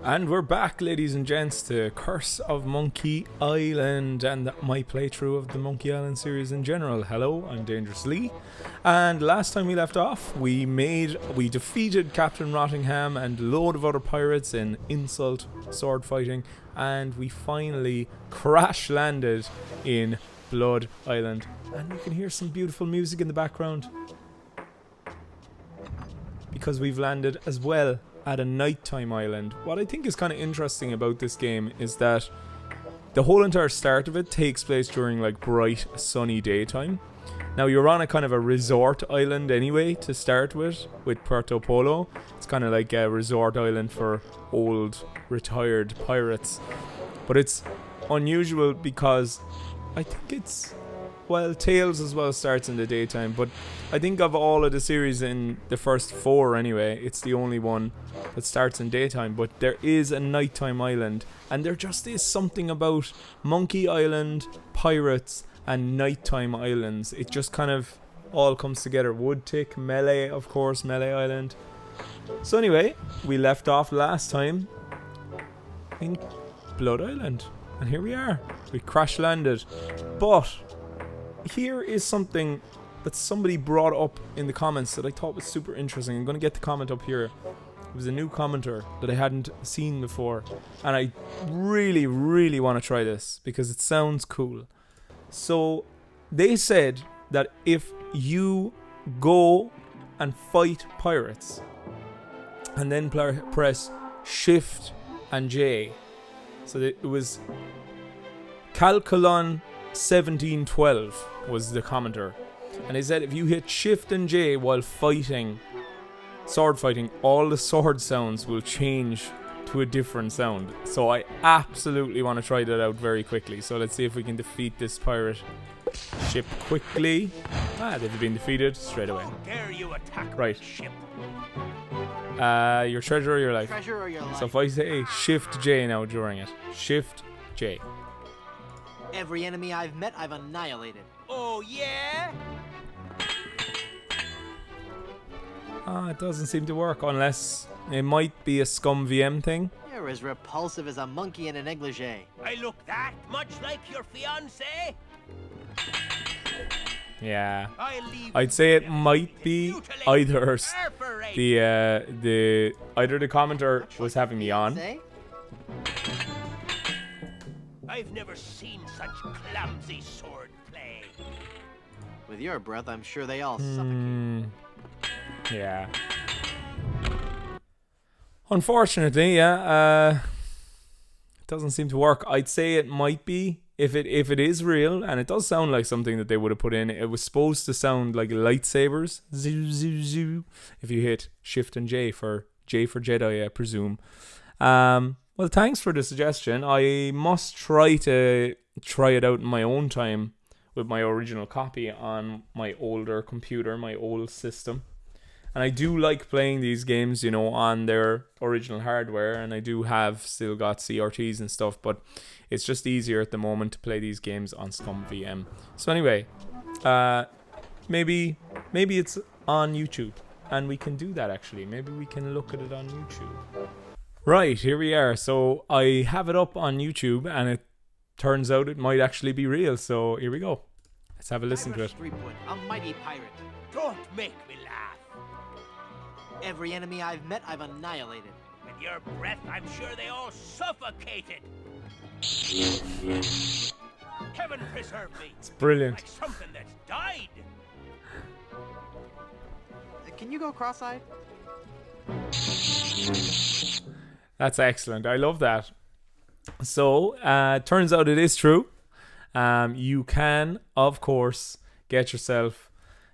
And we're back, ladies and gents, to Curse of Monkey Island and my playthrough of the Monkey Island series in general. Hello, I'm Dangerous Lee, and last time we left off, we defeated Captain Rottingham and a load of other pirates in insult sword fighting, and we finally crash landed in Blood Island. And you can hear some beautiful music in the background because we've landed as well at a nighttime island. What I think is kind of interesting about this game is that the whole entire start of it takes place during like bright sunny daytime. Now you're on a kind of a resort island anyway to start with Puerto Polo. It's kind of like a resort island for old retired pirates, but it's unusual because I think it's, well, Tales as well starts in the daytime, but I think of all of the series in the first 4 anyway, it's the only one that starts in daytime, but there is a nighttime island, and there just is something about Monkey Island, pirates, and nighttime islands. It just kind of all comes together. Wood Tick, Melee, of course, Melee Island. So anyway, we left off last time in Blood Island, and here we are. We crash landed, but here is something that somebody brought up in the comments that I thought was super interesting. I'm going to get the comment up here. It was a new commenter that I hadn't seen before, and I really, really want to try this because it sounds cool. So they said that if you go and fight pirates and then press Shift and J, so that it was Calculon 1712 was the commenter, and he said if you hit Shift and J while fighting, sword fighting, all the sword sounds will change to a different sound. So I absolutely want to try that out very quickly. So let's see if we can defeat this pirate ship quickly. They've been defeated straight away. How dare you attack right. my ship? Your treasure or your life? Treasure or your life? So if I say Shift J now during it, Shift J. Every enemy I've met, I've annihilated. Oh, yeah? It doesn't seem to work, unless it might be a scum VM thing. You're as repulsive as a monkey in a negligee. I look that much like your fiancé? Yeah, I'd say it might be either the commenter was having me on. I've never seen such clumsy sword play. With your breath, I'm sure they all suffocate. Yeah. Unfortunately, yeah, it doesn't seem to work. I'd say it might be, if it is real, and it does sound like something that they would have put in. It was supposed to sound like lightsabers. Zoo, zoo, zoo. If you hit Shift and J for Jedi, I presume. Well, thanks for the suggestion. I must try it out in my own time with my original copy on my older computer, my old system. And I do like playing these games, you know, on their original hardware, and I do have still got CRTs and stuff, but it's just easier at the moment to play these games on Scum VM. So anyway, maybe it's on YouTube, and we can do that actually. Maybe we can look at it on YouTube. Right, here we are. So I have it up on YouTube, and it turns out it might actually be real. So here we go. Let's have a listen to it. A mighty pirate. Don't make me laugh. Every enemy I've met, I've annihilated. With your breath, I'm sure they all suffocated. Heaven preserve me. It's brilliant. Like something that's died. Can you go cross-eyed? That's excellent. I love that. So, turns out it is true. You can, of course, get yourself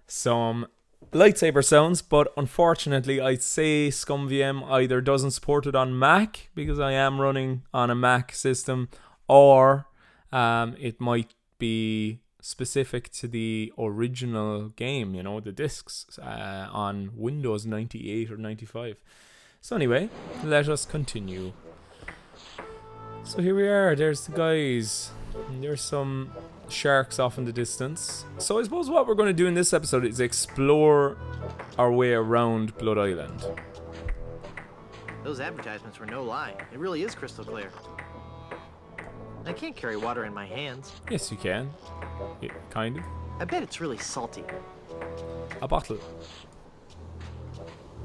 some lightsaber sounds, but unfortunately, I'd say ScumVM either doesn't support it on Mac, because I am running on a Mac system, or it might be specific to the original game, you know, the discs on Windows 98 or 95. So anyway, let us continue. So here we are, there's the guys. There's some sharks off in the distance. So I suppose what we're going to do in this episode is explore our way around Blood Island. Those advertisements were no lie. It really is crystal clear. I can't carry water in my hands. Yes, you can. Yeah, kind of. I bet it's really salty. A bottle.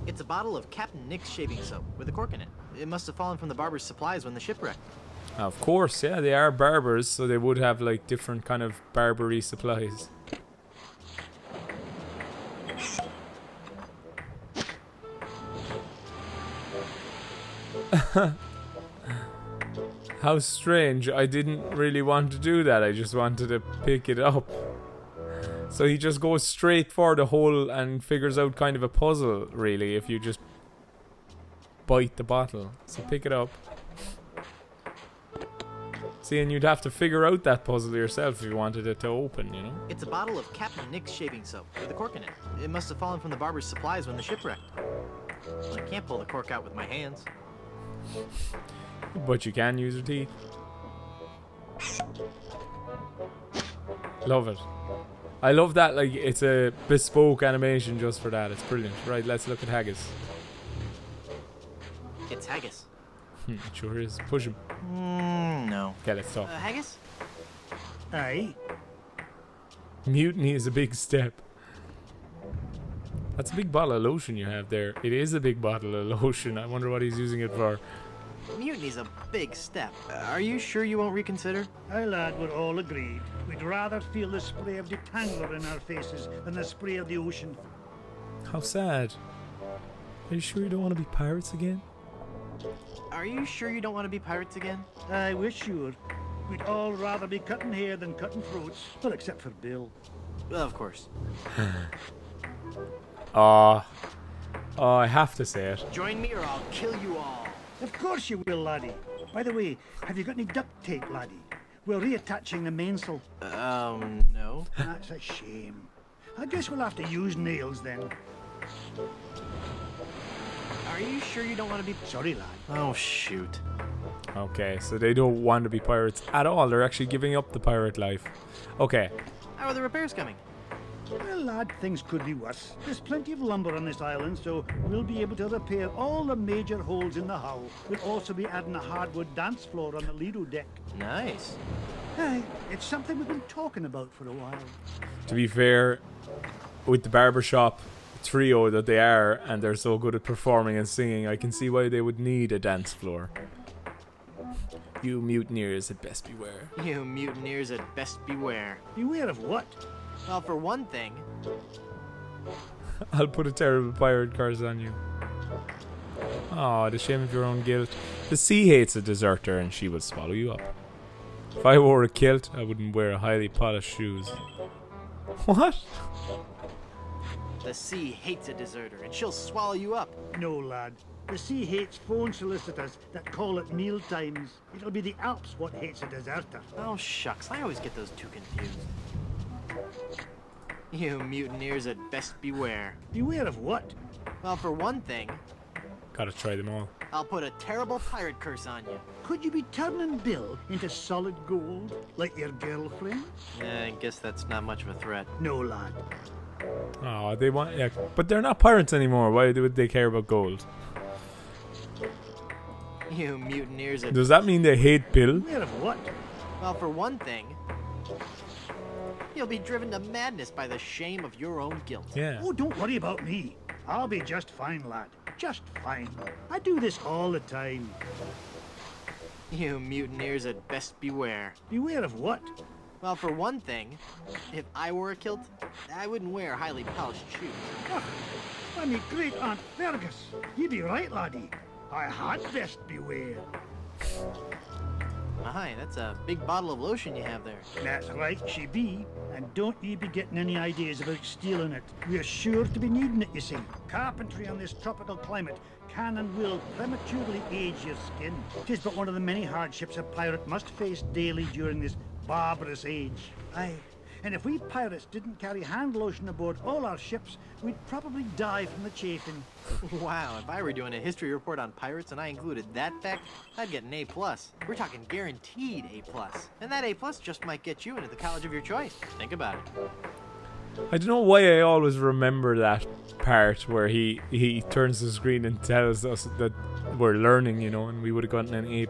It's a bottle of Captain Nick's shaving soap with a cork in it. It must have fallen from the barber's supplies when the ship wrecked. Of course, yeah, they are barbers, so they would have like different kind of barbery supplies. How strange. I didn't really want to do that. I just wanted to pick it up. So he just goes straight for the hole and figures out kind of a puzzle, really, if you just bite the bottle. So pick it up. See, and you'd have to figure out that puzzle yourself if you wanted it to open, you know? It's a bottle of Captain Nick's shaving soap with a cork in it. It must have fallen from the barber's supplies when the ship wrecked. I can't pull the cork out with my hands. But you can use your teeth. Love it. I love that, like, it's a bespoke animation just for that. It's brilliant. Right, let's look at Haggis. It's haggis. It sure is. Push him. No. Okay, let's talk. Haggis? Aye. Mutiny is a big step. That's a big bottle of lotion you have there. It is a big bottle of lotion. I wonder what he's using it for. Mutiny's a big step. Are you sure you won't reconsider? Aye, lad, we're all agreed. We'd rather feel the spray of the Tangler in our faces than the spray of the ocean. How sad. Are you sure you don't want to be pirates again? Are you sure you don't want to be pirates again? Aye, we're sure. We'd all rather be cutting hair than cutting throats. Well, except for Bill. Of course. Oh, I have to say it. Join me or I'll kill you all. Of course you will, laddie. By the way, have you got any duct tape, laddie? We're reattaching the mainsail. No. That's a shame. I guess we'll have to use nails then. Are you sure you don't want to be... Sorry, lad. Oh, shoot. Okay, so they don't want to be pirates at all. They're actually giving up the pirate life. Okay. How are the repairs coming? Well, lad, things could be worse. There's plenty of lumber on this island, so we'll be able to repair all the major holes in the hull. We'll also be adding a hardwood dance floor on the Lido deck. Nice. Aye, it's something we've been talking about for a while. To be fair, with the barbershop trio that they are, and they're so good at performing and singing, I can see why they would need a dance floor. You mutineers had best beware. You mutineers had best beware. Beware of what? Well, for one thing... I'll put a terrible pirate curse on you. Oh, the shame of your own guilt. The sea hates a deserter and she will swallow you up. If I wore a kilt, I wouldn't wear highly polished shoes. What? The sea hates a deserter and she'll swallow you up. No, lad. The sea hates phone solicitors that call at meal times. It'll be the Alps what hates a deserter. Oh, shucks. I always get those two confused. You mutineers had best beware. Beware of what? Well, for one thing, Gotta try them all. I'll put a terrible pirate curse on you. Could you be turning Bill into solid gold, like your girlfriend? I guess that's not much of a threat. No, lad. Oh, they want... Yeah, but they're not pirates anymore. Why would they care about gold? You mutineers had... Does that mean they hate Bill? Beware of what? Well, for one thing, you'll be driven to madness by the shame of your own guilt. Yeah. Oh, don't worry about me. I'll be just fine, lad. Just fine. I do this all the time. You mutineers had best beware. Beware of what? Well, for one thing, if I wore a kilt, I wouldn't wear highly polished shoes. Oh, why, me great Aunt Fergus. You be right, laddie. I had best beware. My, that's a big bottle of lotion you have there. That's right, she be. And don't you be getting any ideas about stealing it. We're sure to be needing it, you see. Carpentry on this tropical climate can and will prematurely age your skin. 'Tis but one of the many hardships a pirate must face daily during this barbarous age. Aye, and if we pirates didn't carry hand lotion aboard all our ships, we'd probably die from the chafing. Wow, if I were doing a history report on pirates and I included that fact, I'd get an A+. We're talking guaranteed A+. And that A+ just might get you into the college of your choice. Think about it. I don't know why I always remember that part where he turns the screen and tells us that we're learning, you know, and we would have gotten an A+.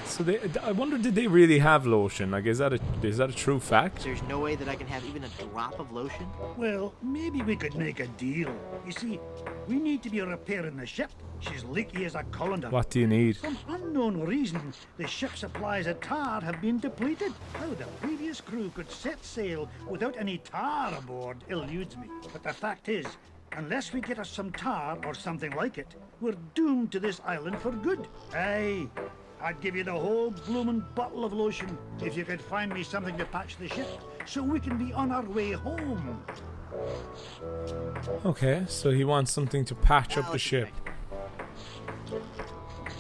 So I wonder, did they really have lotion? Like, is that a true fact? There's no way that I can have even a drop of lotion? Well, maybe we could make a deal. You see, we need to be repairing the ship. She's leaky as a colander. What do you need? For some unknown reason, the ship's supplies of tar have been depleted. How the previous crew could set sail without any tar aboard eludes me. But the fact is, unless we get us some tar or something like it, we're doomed to this island for good. Aye, I'd give you the whole bloomin' bottle of lotion if you could find me something to patch the ship, so we can be on our way home. Okay, so he wants something to patch up the ship.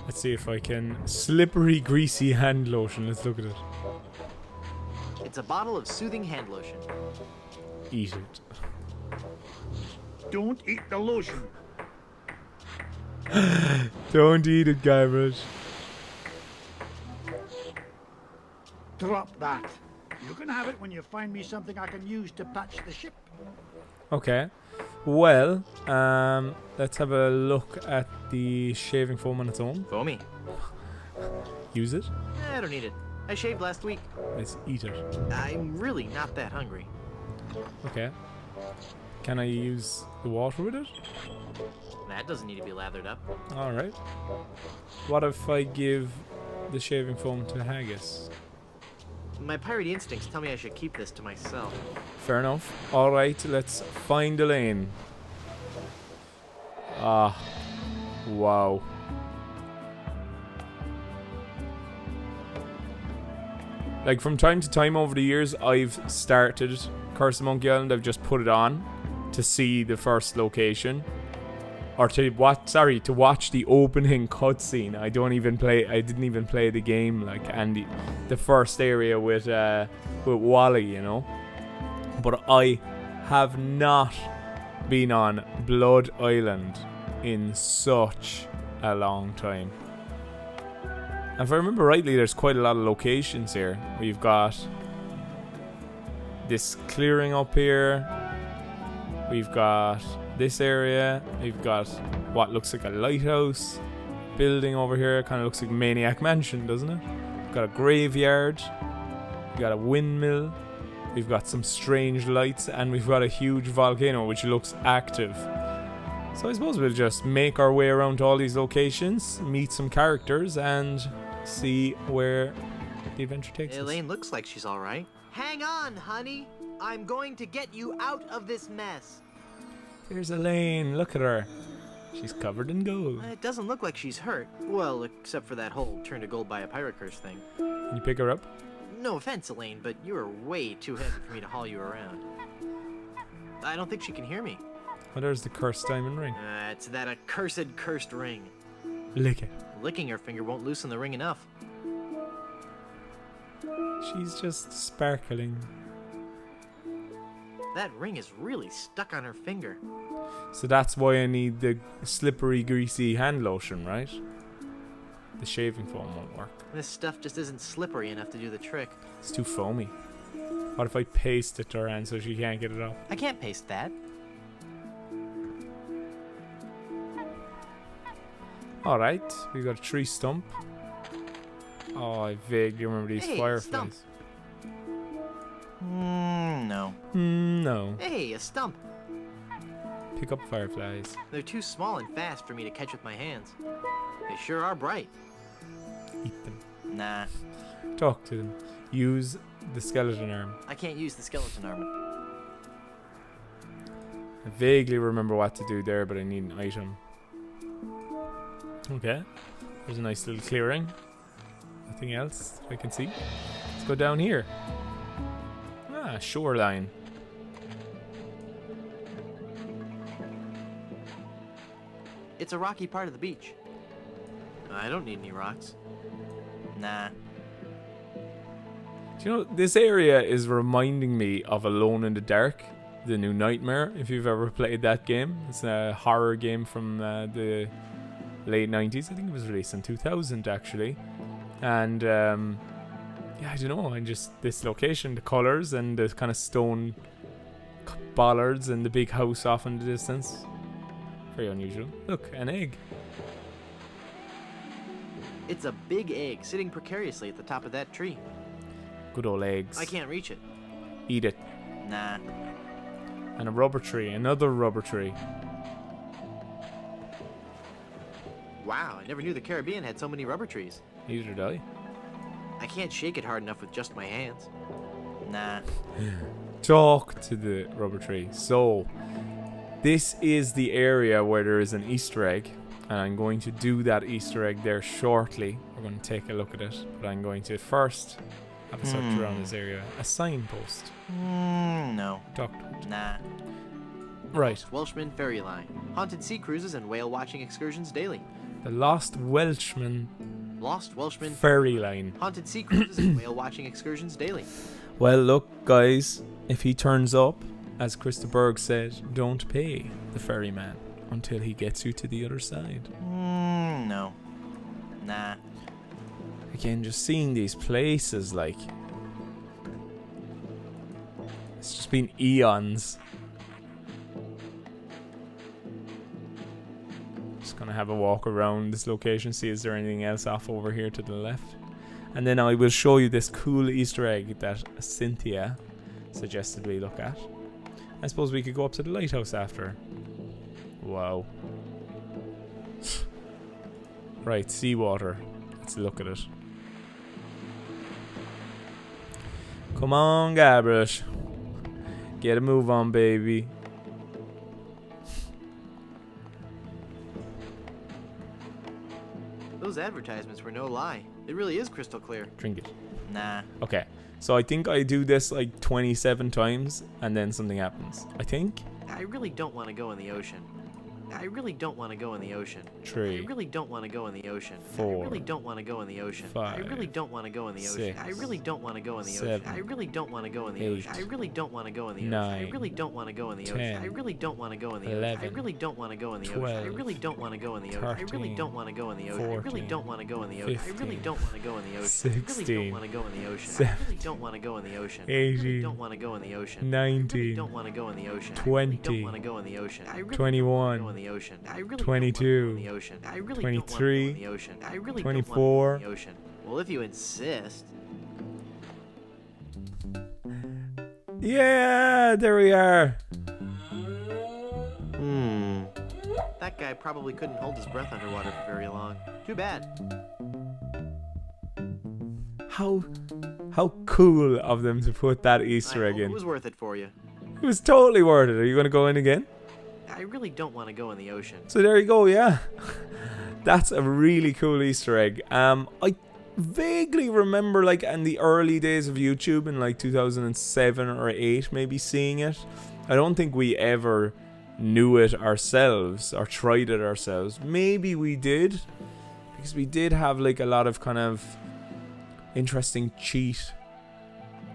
Let's see if I can... Slippery, greasy hand lotion. Let's look at it. It's a bottle of soothing hand lotion. Eat it. Don't eat the lotion. Don't eat it, Guybrush. Drop that. You can have it when you find me something I can use to patch the ship. Okay. Well, let's have a look at the shaving foam on its own. Foamy. Use it. I don't need it. I shaved last week. Let's eat it. I'm really not that hungry. Okay. Can I use the water with it? That doesn't need to be lathered up. Alright. What if I give the shaving foam to Haggis? My pirate instincts tell me I should keep this to myself. Fair enough. Alright, let's find a lane. Ah. Wow. Like, from time to time over the years, I've started Curse of Monkey Island. I've just put it on to see the first location. Or to watch the opening cutscene. I didn't even play the game, like, and the first area with Wally, you know. But I have not been on Blood Island in such a long time. And if I remember rightly, there's quite a lot of locations here. We've got this clearing up here. We've got this area. We've got what looks like a lighthouse building over here. Kind of looks like Maniac Mansion, doesn't it? We've got a graveyard. We've got a windmill. We've got some strange lights, and we've got a huge volcano which looks active. So I suppose we'll just make our way around to all these locations, meet some characters, and see where the adventure takes us. Elaine looks like she's alright. Hang on, honey. I'm going to get you out of this mess. There's Elaine. Look at her. She's covered in gold. It doesn't look like she's hurt. Well, except for that whole turn to gold by a pirate curse thing. Can you pick her up? No offense, Elaine, but you are way too heavy for me to haul you around. I don't think she can hear me. Oh, there's the cursed diamond ring. It's that accursed cursed ring. Lick it. Licking her finger won't loosen the ring enough. She's just sparkling. That ring is really stuck on her finger. So that's why I need the slippery, greasy hand lotion, right? The shaving foam won't work. This stuff just isn't slippery enough to do the trick. It's too foamy. What if I paste it to her hand so she can't get it off? I can't paste that. Alright, we got a tree stump. Oh, I vaguely remember these fireflies. Stump. No. No. Hey, a stump. Pick up fireflies. They're too small and fast for me to catch with my hands. They sure are bright. Eat them. Nah. Talk to them. Use the skeleton arm. I can't use the skeleton arm. I vaguely remember what to do there, but I need an item. Okay. There's a nice little clearing. Nothing else I can see. Let's go down here. Ah, shoreline. It's a rocky part of the beach. I don't need any rocks. Nah. Do you know, this area is reminding me of Alone in the Dark, the new Nightmare, if you've ever played that game. It's a horror game from the late 90s. I think it was released in 2000, actually. And yeah, I don't know. And just this location, the colors and the kind of stone bollards and the big house off in the distance. Very unusual. Look, an egg. It's a big egg sitting precariously at the top of that tree. Good old eggs. I can't reach it. Eat it. Nah. And a rubber tree. Another rubber tree. Wow, I never knew the Caribbean had so many rubber trees. Neither did I. I can't shake it hard enough with just my hands. Nah. Talk to the rubber tree. So, this is the area where there is an Easter egg. And I'm going to do that Easter egg there shortly. We're going to take a look at it. But I'm going to first have a search around this area. A signpost. No. Doctor. Nah. Right. Welshman ferry line. Haunted sea cruises and whale watching excursions daily. The Lost Welshman Lost Welshman ferry line. Haunted sea cruises and whale watching excursions daily. Well, look, guys. If he turns up, as Krista Berg said, don't pay the ferryman until he gets you to the other side. No. Nah. Again, just seeing these places, like, it's just been eons. Just gonna have a walk around this location, see is there anything else off over here to the left. And then I will show you this cool Easter egg that Cynthia suggested we look at. I suppose we could go up to the lighthouse after. Wow. Right, seawater. Let's look at it. Come on, Guybrush. Get a move on, baby. Those advertisements were no lie. It really is crystal clear. Drink it. Nah. Okay, so I think I do this like 27 times and then something happens. I think. I really don't want to go in the ocean. I really don't want to go in the ocean. 3. I really don't want to go in the ocean. 4. I really don't want to go in the ocean. 5. I really don't want to go in the ocean. 6. I really don't want to go in the 7. ocean. I really don't want to go in the 8. ocean. I really don't want to go in the ocean. 9. I really don't want to go in the 10. ocean. I really don't want to go in the ocean. 11. I really don't want to go in the ocean. 12. I really don't want to go in the ocean. I really don't want to go in the ocean. I really don't want to go in the ocean. I really don't want to go in the ocean. I really don't want to go in the ocean. I really don't want to go in the ocean. 18. Don't want to go in the ocean. 19. Don't want to go in the ocean. 20. Don't want to go in the ocean. I really 21. go in the ocean. I really 22. in the ocean. I really 23. don't want to go in the ocean. I really 24. don't want to go in the ocean. Well, if you insist. Yeah, there we are. That guy probably couldn't hold his breath underwater for very long. Too bad. How cool of them to put that Easter egg It in. was worth it for you. It was totally worth it. Are you going to go in again? I really don't want to go in the ocean. So there you go, yeah. That's a really cool Easter egg. I vaguely remember, like, in the early days of YouTube in like 2007 or 8, maybe seeing it. I don't think we ever knew it ourselves or tried it ourselves. Maybe we did, because we did have like a lot of kind of interesting cheat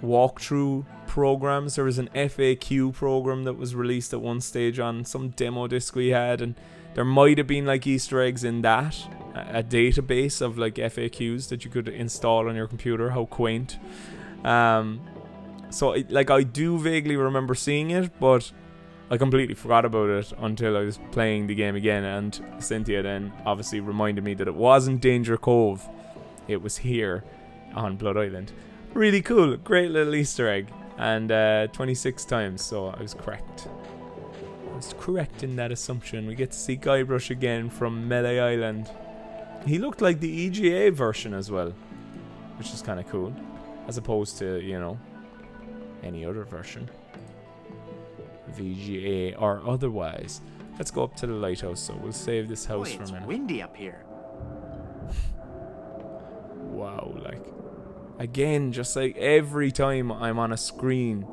walkthrough programs. There was an FAQ program that was released at one stage on some demo disc we had, and there might have been like Easter eggs in that, a database of like FAQs that you could install on your computer. How quaint. So I do vaguely remember seeing it, but I completely forgot about it until I was playing the game again, and Cynthia then obviously reminded me that it wasn't Danger Cove, it was here on Blood Island. Really cool, great little Easter egg, and 26 times, so I was correct. I was correct in that assumption. We get to see Guybrush again from Melee Island. He looked like the EGA version as well, which is kind of cool, as opposed to, you know, any other version, VGA or otherwise. Let's go up to the lighthouse, so we'll save this house for a minute. It's windy up here. Wow, like, again, just like every time I'm on a screen.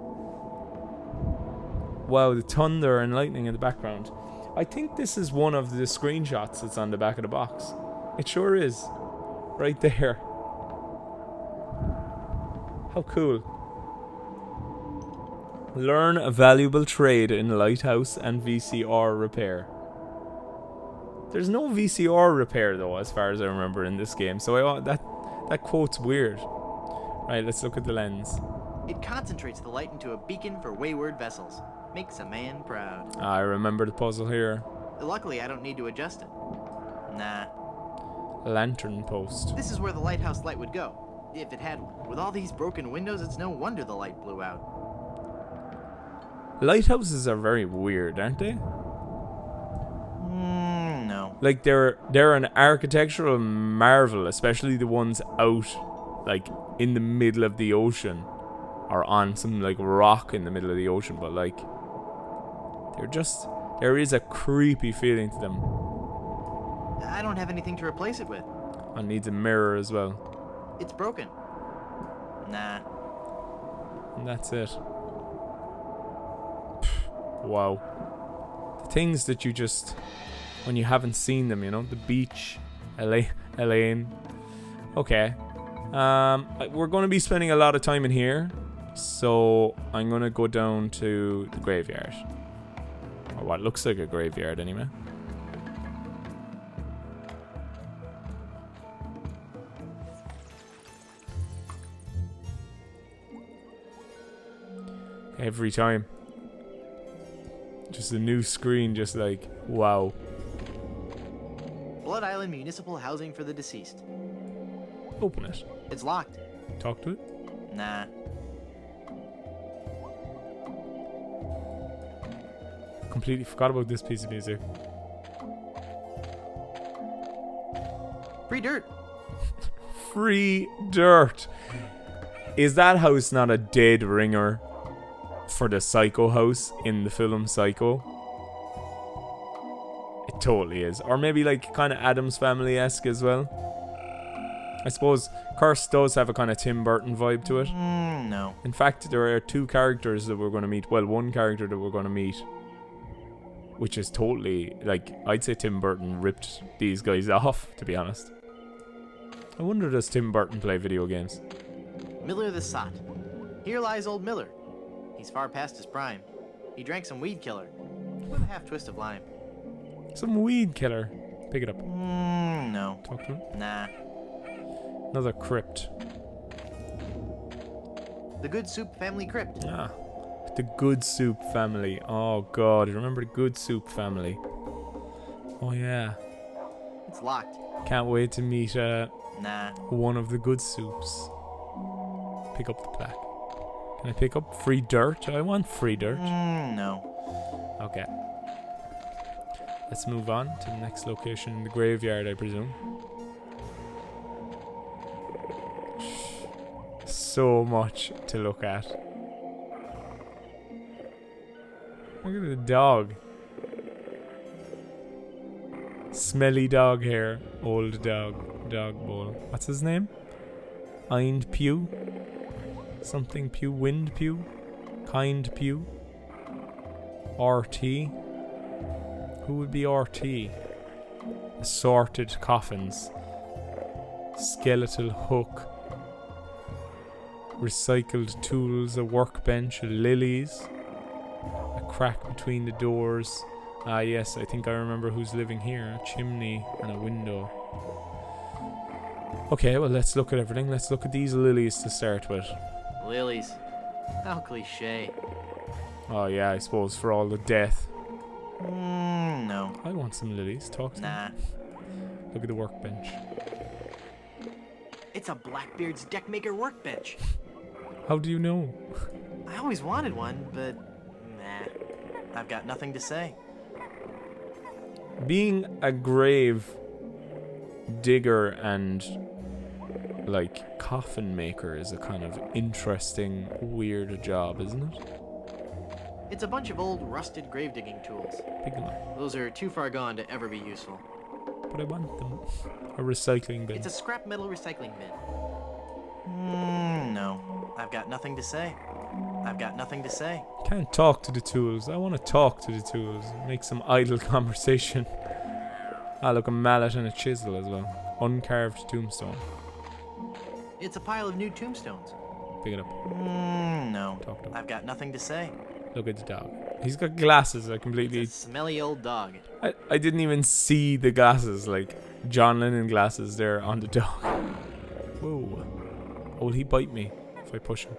Wow, the thunder and lightning in the background. I think this is one of the screenshots that's on the back of the box. It sure is. Right there. How cool. Learn a valuable trade in Lighthouse and VCR repair. There's no VCR repair though, as far as I remember in this game, so that quote's weird. Right, let's look at the lens. It concentrates the light into a beacon for wayward vessels. Makes a man proud. I remember the puzzle here. Luckily, I don't need to adjust it. Nah. Lantern post. This is where the lighthouse light would go, if it had one. With all these broken windows, it's no wonder the light blew out. Lighthouses are very weird, aren't they? No. Like they're an architectural marvel, especially the ones out like in the middle of the ocean or on some like rock in the middle of the ocean, but like there is a creepy feeling to them. I don't have anything to replace it with. And needs a mirror as well. It's broken. Nah. And that's it. Wow. The things that you just, when you haven't seen them, you know, the beach, Elaine. Okay. We're going to be spending a lot of time in here, so I'm going to go down to the graveyard. Or what looks like a graveyard anyway. Every time. Just a new screen, just like, wow. Blood Island Municipal Housing for the Deceased. Open it. It's locked. Talk to it. Nah. Completely forgot about this piece of music. Free dirt. Free dirt. Is that house not a dead ringer for the Psycho house in the film Psycho? It totally is. Or maybe like kind of Addams Family-esque as well. I suppose Curse does have a kind of Tim Burton vibe to it. No. In fact, there are two characters that we're going to meet. Well, one character that we're going to meet, which is totally, like, I'd say Tim Burton ripped these guys off, to be honest. I wonder, does Tim Burton play video games? Miller the Sot. Here lies old Miller. He's far past his prime. He drank some weed killer with a half twist of lime. Some weed killer. Pick it up. No. Talk to him. Nah. Another crypt. The Good Soup Family Crypt. Ah. The Good Soup family. Oh god, remember the Good Soup family. Oh yeah. It's locked. Can't wait to meet Nah. one of the Good Soups. Pick up the plaque. Can I pick up free dirt? I want free dirt. No. Okay. Let's move on to the next location, the graveyard, I presume. So much to look at. Look at the dog. Smelly dog hair. Old dog. Dog bowl. What's his name? Ind Pew? Something Pew? Wind Pew? Kind Pew? RT? Who would be RT? Assorted coffins. Skeletal hook. Recycled tools. A workbench. Lilies. A crack between the doors. Ah yes, I think I remember who's living here. A chimney and a window. Okay, well let's look at everything. Let's look at these lilies to start with. Lilies. How cliche. Oh yeah, I suppose for all the death. No. I want some lilies. Talk to Nah. them. Look at the workbench. It's a Blackbeard's Deckmaker workbench. How do you know? I always wanted one, but nah. I've got nothing to say. Being a grave digger and like coffin maker is a kind of interesting, weird job, isn't it? It's a bunch of old rusted grave digging tools. Pick them up. Those are too far gone to ever be useful. But I want them. A recycling bin. It's a scrap metal recycling bin. No. I've got nothing to say. I've got nothing to say. Can't talk to the tools. I want to talk to the tools. Make some idle conversation. Ah, look, a mallet and a chisel as well. Uncarved tombstone. It's a pile of new tombstones. Pick it up. No. Talk to him. I've got nothing to say. Look at the dog. He's got glasses. I completely... It's a smelly old dog. I didn't even see the glasses. Like, John Lennon glasses there on the dog. Whoa. Oh, will he bite me if I push him?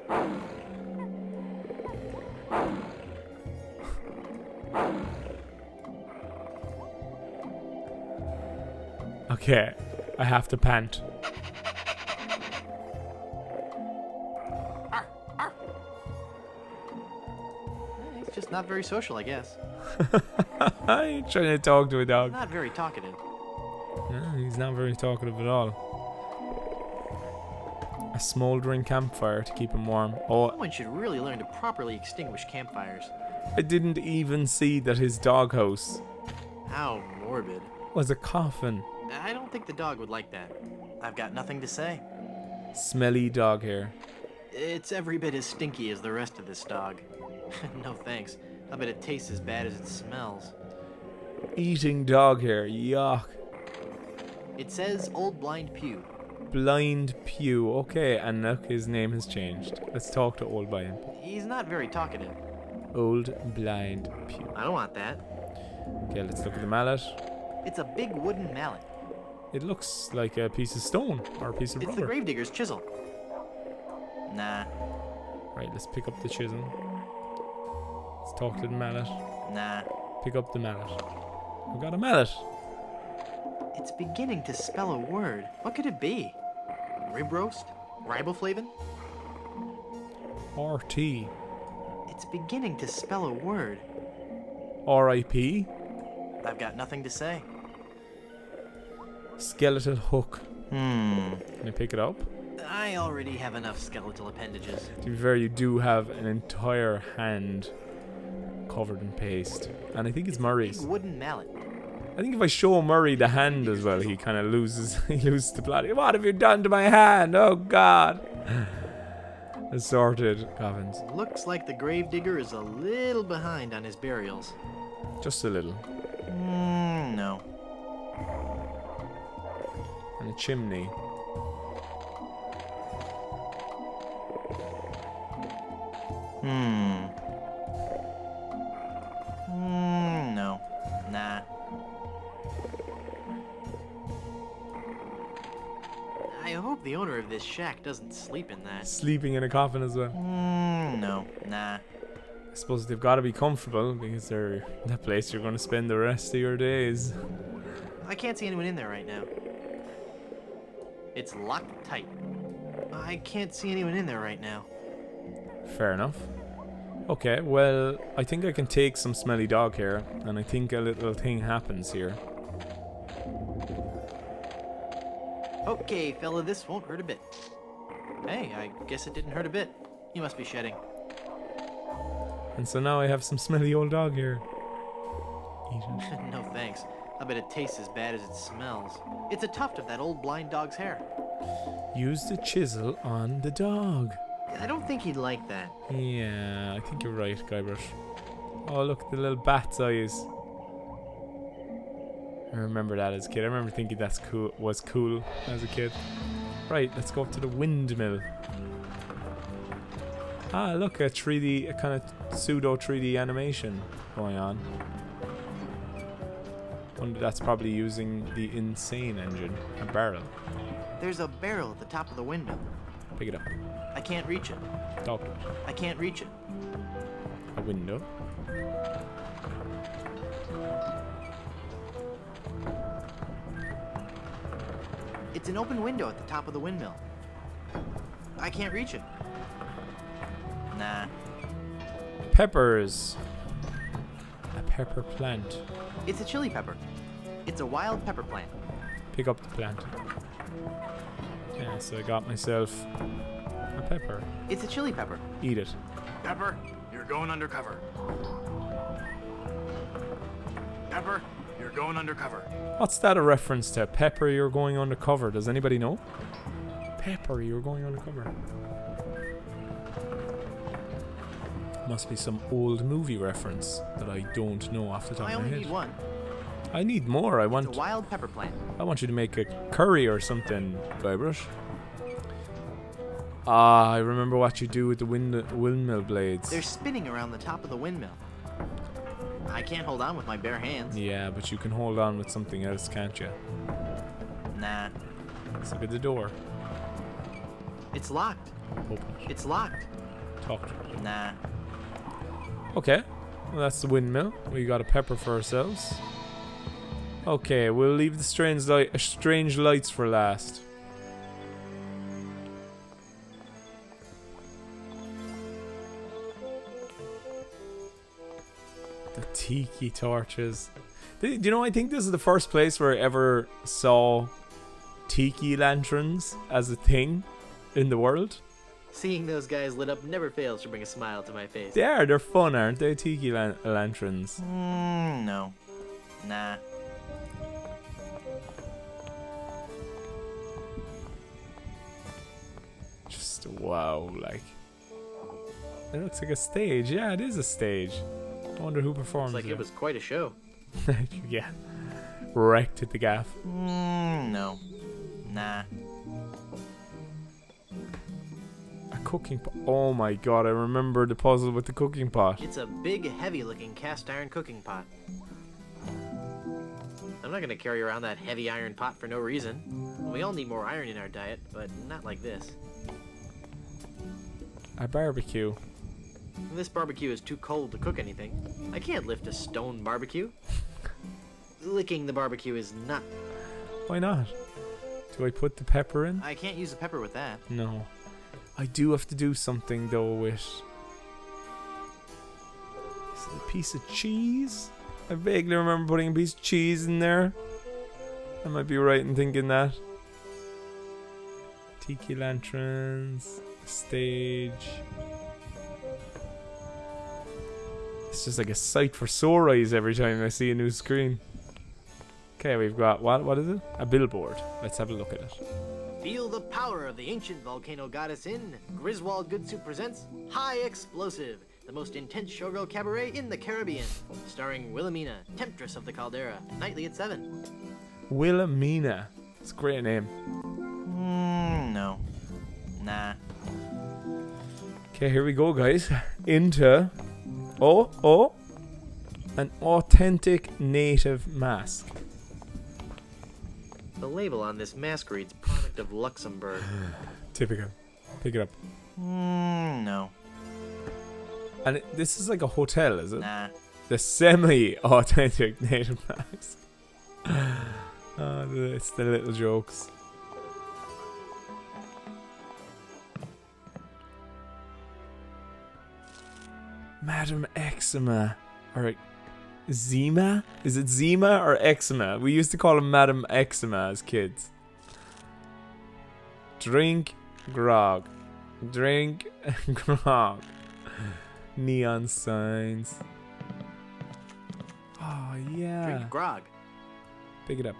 Okay, I have to pant. He's just not very social, I guess. I ain't trying to talk to a dog. Not very talkative. No, he's not very talkative at all. A smouldering campfire to keep him warm. Oh, Someone should really learn to properly extinguish campfires. I didn't even see that his doghouse How morbid. was a coffin. I don't think the dog would like that. I've got nothing to say. Smelly dog hair. It's every bit as stinky as the rest of this dog. No thanks. I bet it tastes as bad as it smells. Eating dog hair. Yuck. It says Old Blind Pew. Blind Pew. Okay, and look, his name has changed. Let's talk to Old Blind. He's not very talkative. Old Blind Pew. I don't want that. Okay, let's look at the mallet. It's a big wooden mallet. It looks like a piece of stone or a piece of It's the rubber. gravedigger's chisel. Nah, Right, let's pick up the chisel. Let's talk to the mallet. nah. Pick up the mallet. We've got a mallet. It's beginning to spell a word. What could it be? Rib roast? Riboflavin? RT. It's beginning to spell a word. RIP. I've got nothing to say. Skeletal hook. Hmm. Can I pick it up? I already have enough skeletal appendages. To be fair, you do have an entire hand covered in paste. And I think it's Big Murray's. wooden mallet. I think if I show Murray the hand as well, he kind of loses the plot. What have you done to my hand? Oh, God. Assorted coffins. Looks like the gravedigger is a little behind on his burials. Just a little. No. And a chimney. No. Nah. I hope the owner of this shack doesn't sleep in that. Sleeping in a coffin as well. No. Nah. I suppose they've got to be comfortable because they're that place you're going to spend the rest of your days. I can't see anyone in there right now. It's locked tight. I can't see anyone in there right now. Fair enough. Okay, well, I think I can take some smelly dog hair, and I think a little thing happens here. Okay, fella, this won't hurt a bit. Hey, I guess it didn't hurt a bit. You must be shedding. And so now I have some smelly old dog hair. Eat it. No thanks. I bet it tastes as bad as it smells. It's a tuft of that old blind dog's hair. Use the chisel on the dog. I don't think he'd like that. Yeah, I think you're right, Guybrush. Oh, look, the little bat's eyes. I remember that as a kid. I remember thinking that's cool. Was cool as a kid. Right, let's go up to the windmill. Ah, look, a kind of pseudo 3D animation going on. Wonder that's probably using the Insane engine, a barrel. There's a barrel at the top of the windmill. Pick it up. I can't reach it. Talk to it. I can't reach it. A window. It's an open window at the top of the windmill. I can't reach it. Nah. Peppers. A pepper plant. It's a chili pepper. It's a wild pepper plant. Pick up the plant. Yeah, so I got myself a pepper. It's a chili pepper. Eat it. Pepper, you're going undercover. Pepper, you're going undercover. What's that a reference to? Pepper, you're going undercover. Does anybody know? Pepper, you're going undercover. Must be some old movie reference that I don't know off the top I of my only head. need one. I need more. I It's want a wild pepper plant. you to make a curry or something, Guybrush. Ah, I remember what you do with the windmill blades. They're spinning around the top of the windmill. I can't hold on with my bare hands. Yeah, but you can hold on with something else, can't you? Nah. Let's look at the door. It's locked. Open it. It's locked. Talk to it. Nah. Okay. Well, that's the windmill. We got a pepper for ourselves. Okay, we'll leave the strange lights for last. The Tiki Torches. Do you know, I think this is the first place where I ever saw tiki lanterns as a thing in the world. Seeing those guys lit up never fails to bring a smile to my face. They're fun, aren't they? Tiki lanterns. No. Nah. Just wow, like. It looks like a stage. Yeah, it is a stage. I wonder who performs Looks like it was quite a show. Yeah. Wrecked at the gaff. No. Nah. A cooking pot. Oh my god, I remember the puzzle with the cooking pot. It's a big, heavy-looking cast iron cooking pot. I'm not gonna carry around that heavy iron pot for no reason. We all need more iron in our diet, but not like this. A barbecue. This barbecue is too cold to cook anything. I can't lift a stone barbecue. Licking the barbecue is not. Why not? Do I put the pepper in? I can't use the pepper with that. No. I do have to do something though with... Is it a piece of cheese? I vaguely remember putting a piece of cheese in there. I might be right in thinking that. Tiki lanterns. Stage. It's just like a sight for sore eyes every time I see a new screen. Okay, we've got, what is it? A billboard. Let's have a look at it. Feel the power of the ancient volcano goddess in Griswold Goodsuit presents High Explosive, the most intense showgirl cabaret in the Caribbean, starring Wilhelmina, Temptress of the Caldera, nightly at 7. Wilhelmina. It's a great name. No. Nah. Okay, here we go, guys. Into... Oh! An authentic native mask. The label on this mask reads product of Luxembourg. Typical. Pick it up. No. And this is like a hotel, is it? Nah. The semi-authentic native mask. Oh, it's the little jokes. Madam Eczema. Or Zima? Is it Zima or Eczema? We used to call him Madam Eczema as kids. Drink grog. Drink grog. Neon signs. Oh, yeah. Drink grog. Pick it up.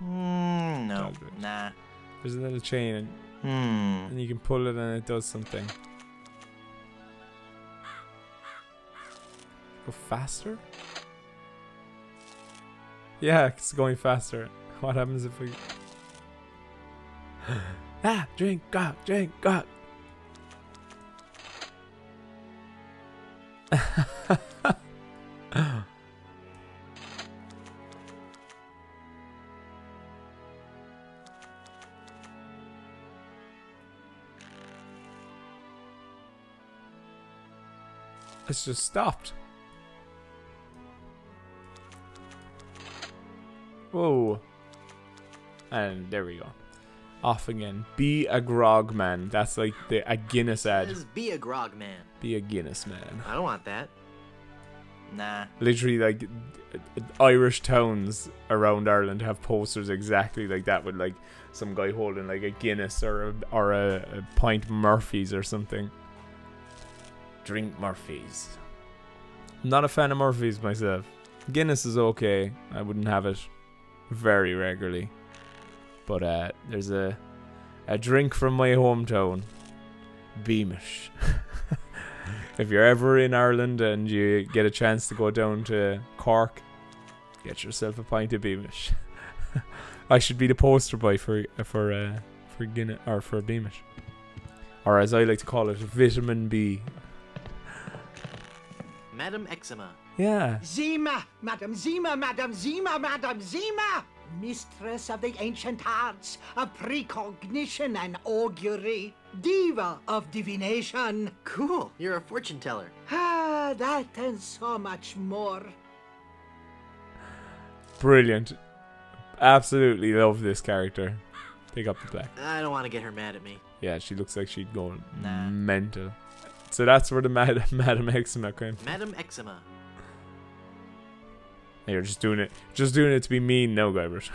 No. Nah. There's a little chain and you can pull it and it does something. Go faster? Yeah, it's going faster. What happens if we... drink grog, drink grog. It's just stopped. Whoa. And there we go. Off again. Be a grog man. That's like a Guinness ad. Says be a grog man. Be a Guinness man. I don't want that. Nah. Literally, like, Irish towns around Ireland have posters exactly like that, with like some guy holding like a Guinness or a pint Murphy's or something. Drink Murphy's. I'm not a fan of Murphy's myself. Guinness is okay. I wouldn't have it very regularly. But there's a drink from my hometown. Beamish. If you're ever in Ireland and you get a chance to go down to Cork, get yourself a pint of Beamish. I should be the poster boy for Guinness or for Beamish, or as I like to call it, Vitamin B. Madam Eczema. Yeah. Zima! Madam Zima! Madam Zima! Madam Zima! mistress of the ancient arts, of precognition and augury, diva of divination. Cool, you're a fortune teller. Ah, that and so much more. Brilliant. Absolutely love this character. Pick up the play. I don't want to get her mad at me. Yeah, she looks like she'd go Nah. mental. So that's where the Madam Eczema came from. Madam Eczema. You're just doing it to be mean now, Guybert.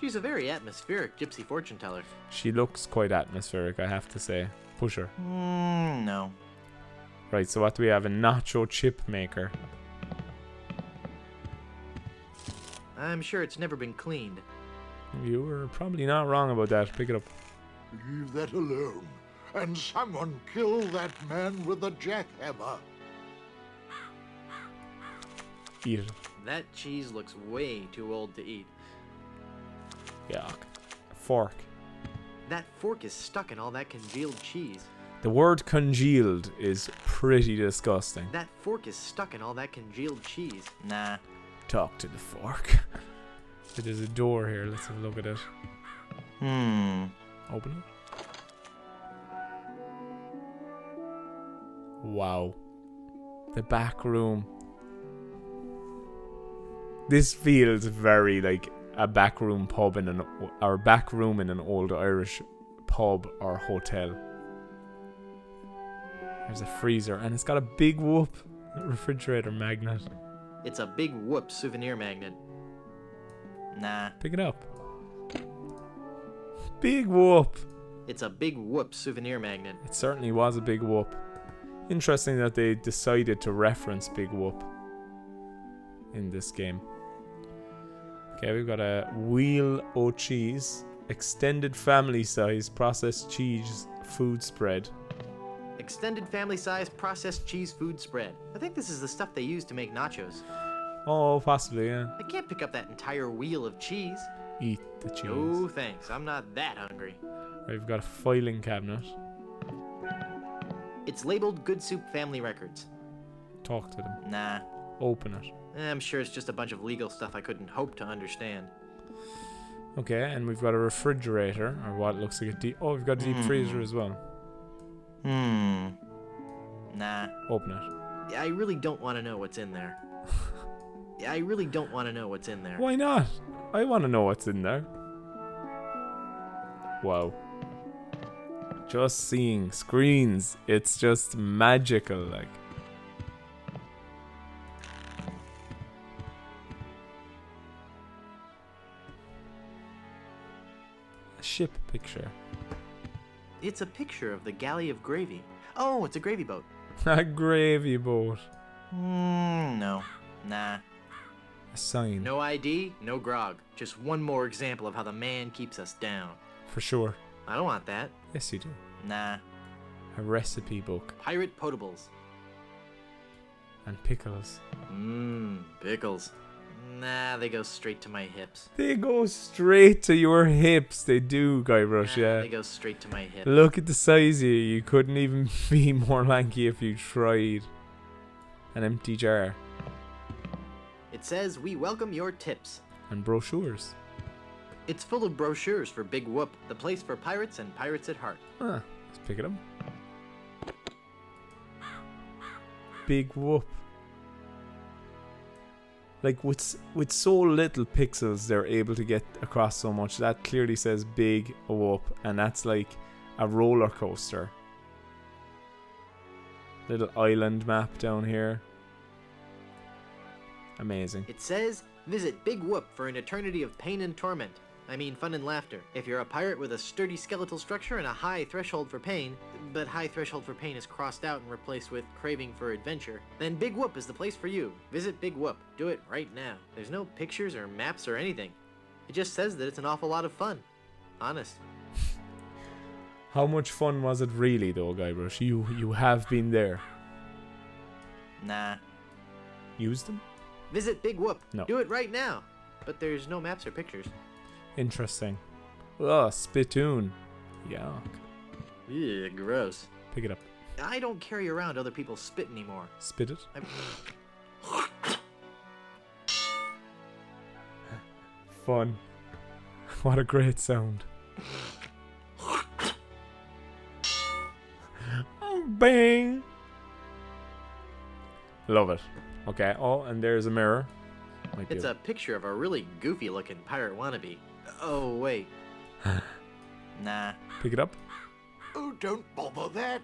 She's a very atmospheric gypsy fortune teller. She looks quite atmospheric, I have to say. Push her. No. Right, so what do we have? A nacho chip maker. I'm sure it's never been cleaned. You were probably not wrong about that. Pick it up. Leave that alone. And someone kill that man with the jackhammer. Eat it. That cheese looks way too old to eat. Yuck. Fork. That fork is stuck in all that congealed cheese. The word congealed is pretty disgusting. That fork is stuck in all that congealed cheese. Nah. Talk to the fork. There's a door here. Let's have a look at it. Open it. Wow. The back room. This feels very like a back room pub in back room in an old Irish pub or hotel. There's a freezer and it's got a big whoop refrigerator magnet. It's a big whoop souvenir magnet. Nah. Pick it up. Big whoop. It's a big whoop souvenir magnet. It certainly was a big whoop. Interesting that they decided to reference Big Whoop in this game. Okay, we've got a wheel o' cheese, extended family size processed cheese food spread. Extended family size processed cheese food spread. I think this is the stuff they use to make nachos. Oh, possibly, yeah. I can't pick up that entire wheel of cheese. Eat the cheese. No thanks, I'm not that hungry. Right, we've got a filing cabinet. It's labeled Good Soup Family Records. Talk to them. Nah. Open it. I'm sure it's just a bunch of legal stuff I couldn't hope to understand. Okay, and we've got a refrigerator, or what looks like a deep... Oh, we've got a deep freezer as well. Nah. Open it. I really don't want to know what's in there. I really don't want to know what's in there. Why not? I want to know what's in there. Wow. Just seeing screens, it's just magical, like. A ship picture. It's a picture of the galley of gravy. Oh, it's a gravy boat. A gravy boat. No. Nah. A sign. No ID, no grog. Just one more example of how the man keeps us down. For sure. I don't want that. Yes, you do. Nah. A recipe book. Pirate potables. And pickles. Pickles. Nah, they go straight to my hips. They go straight to your hips. They do, Guybrush, yeah. They go straight to my hips. Look at the size of you. You couldn't even be more lanky if you tried. An empty jar. It says, we welcome your tips. And brochures. It's full of brochures for Big Whoop, the place for pirates and pirates at heart. Let's pick it up. Big Whoop. Like with so little pixels, they're able to get across so much. That clearly says Big Whoop, and that's like a roller coaster. Little island map down here. Amazing. It says, visit Big Whoop for an eternity of pain and torment. I mean fun and laughter. If you're a pirate with a sturdy skeletal structure and a high threshold for pain, but high threshold for pain is crossed out and replaced with craving for adventure, then Big Whoop is the place for you. Visit Big Whoop. Do it right now. There's no pictures or maps or anything. It just says that it's an awful lot of fun. Honest. How much fun was it really though, Guybrush? You have been there. Nah. Use them? Visit Big Whoop. No. Do it right now. But there's no maps or pictures. Interesting. Ugh, spittoon. Yuck. Ew, gross. Pick it up. I don't carry around other people's spit anymore. Spit it. fun. What a great sound. Bang! Love it. Okay, oh, and there's a mirror. Might be It's a picture of a really goofy-looking pirate wannabe. Oh, wait. Nah. Pick it up. Oh, don't bother that.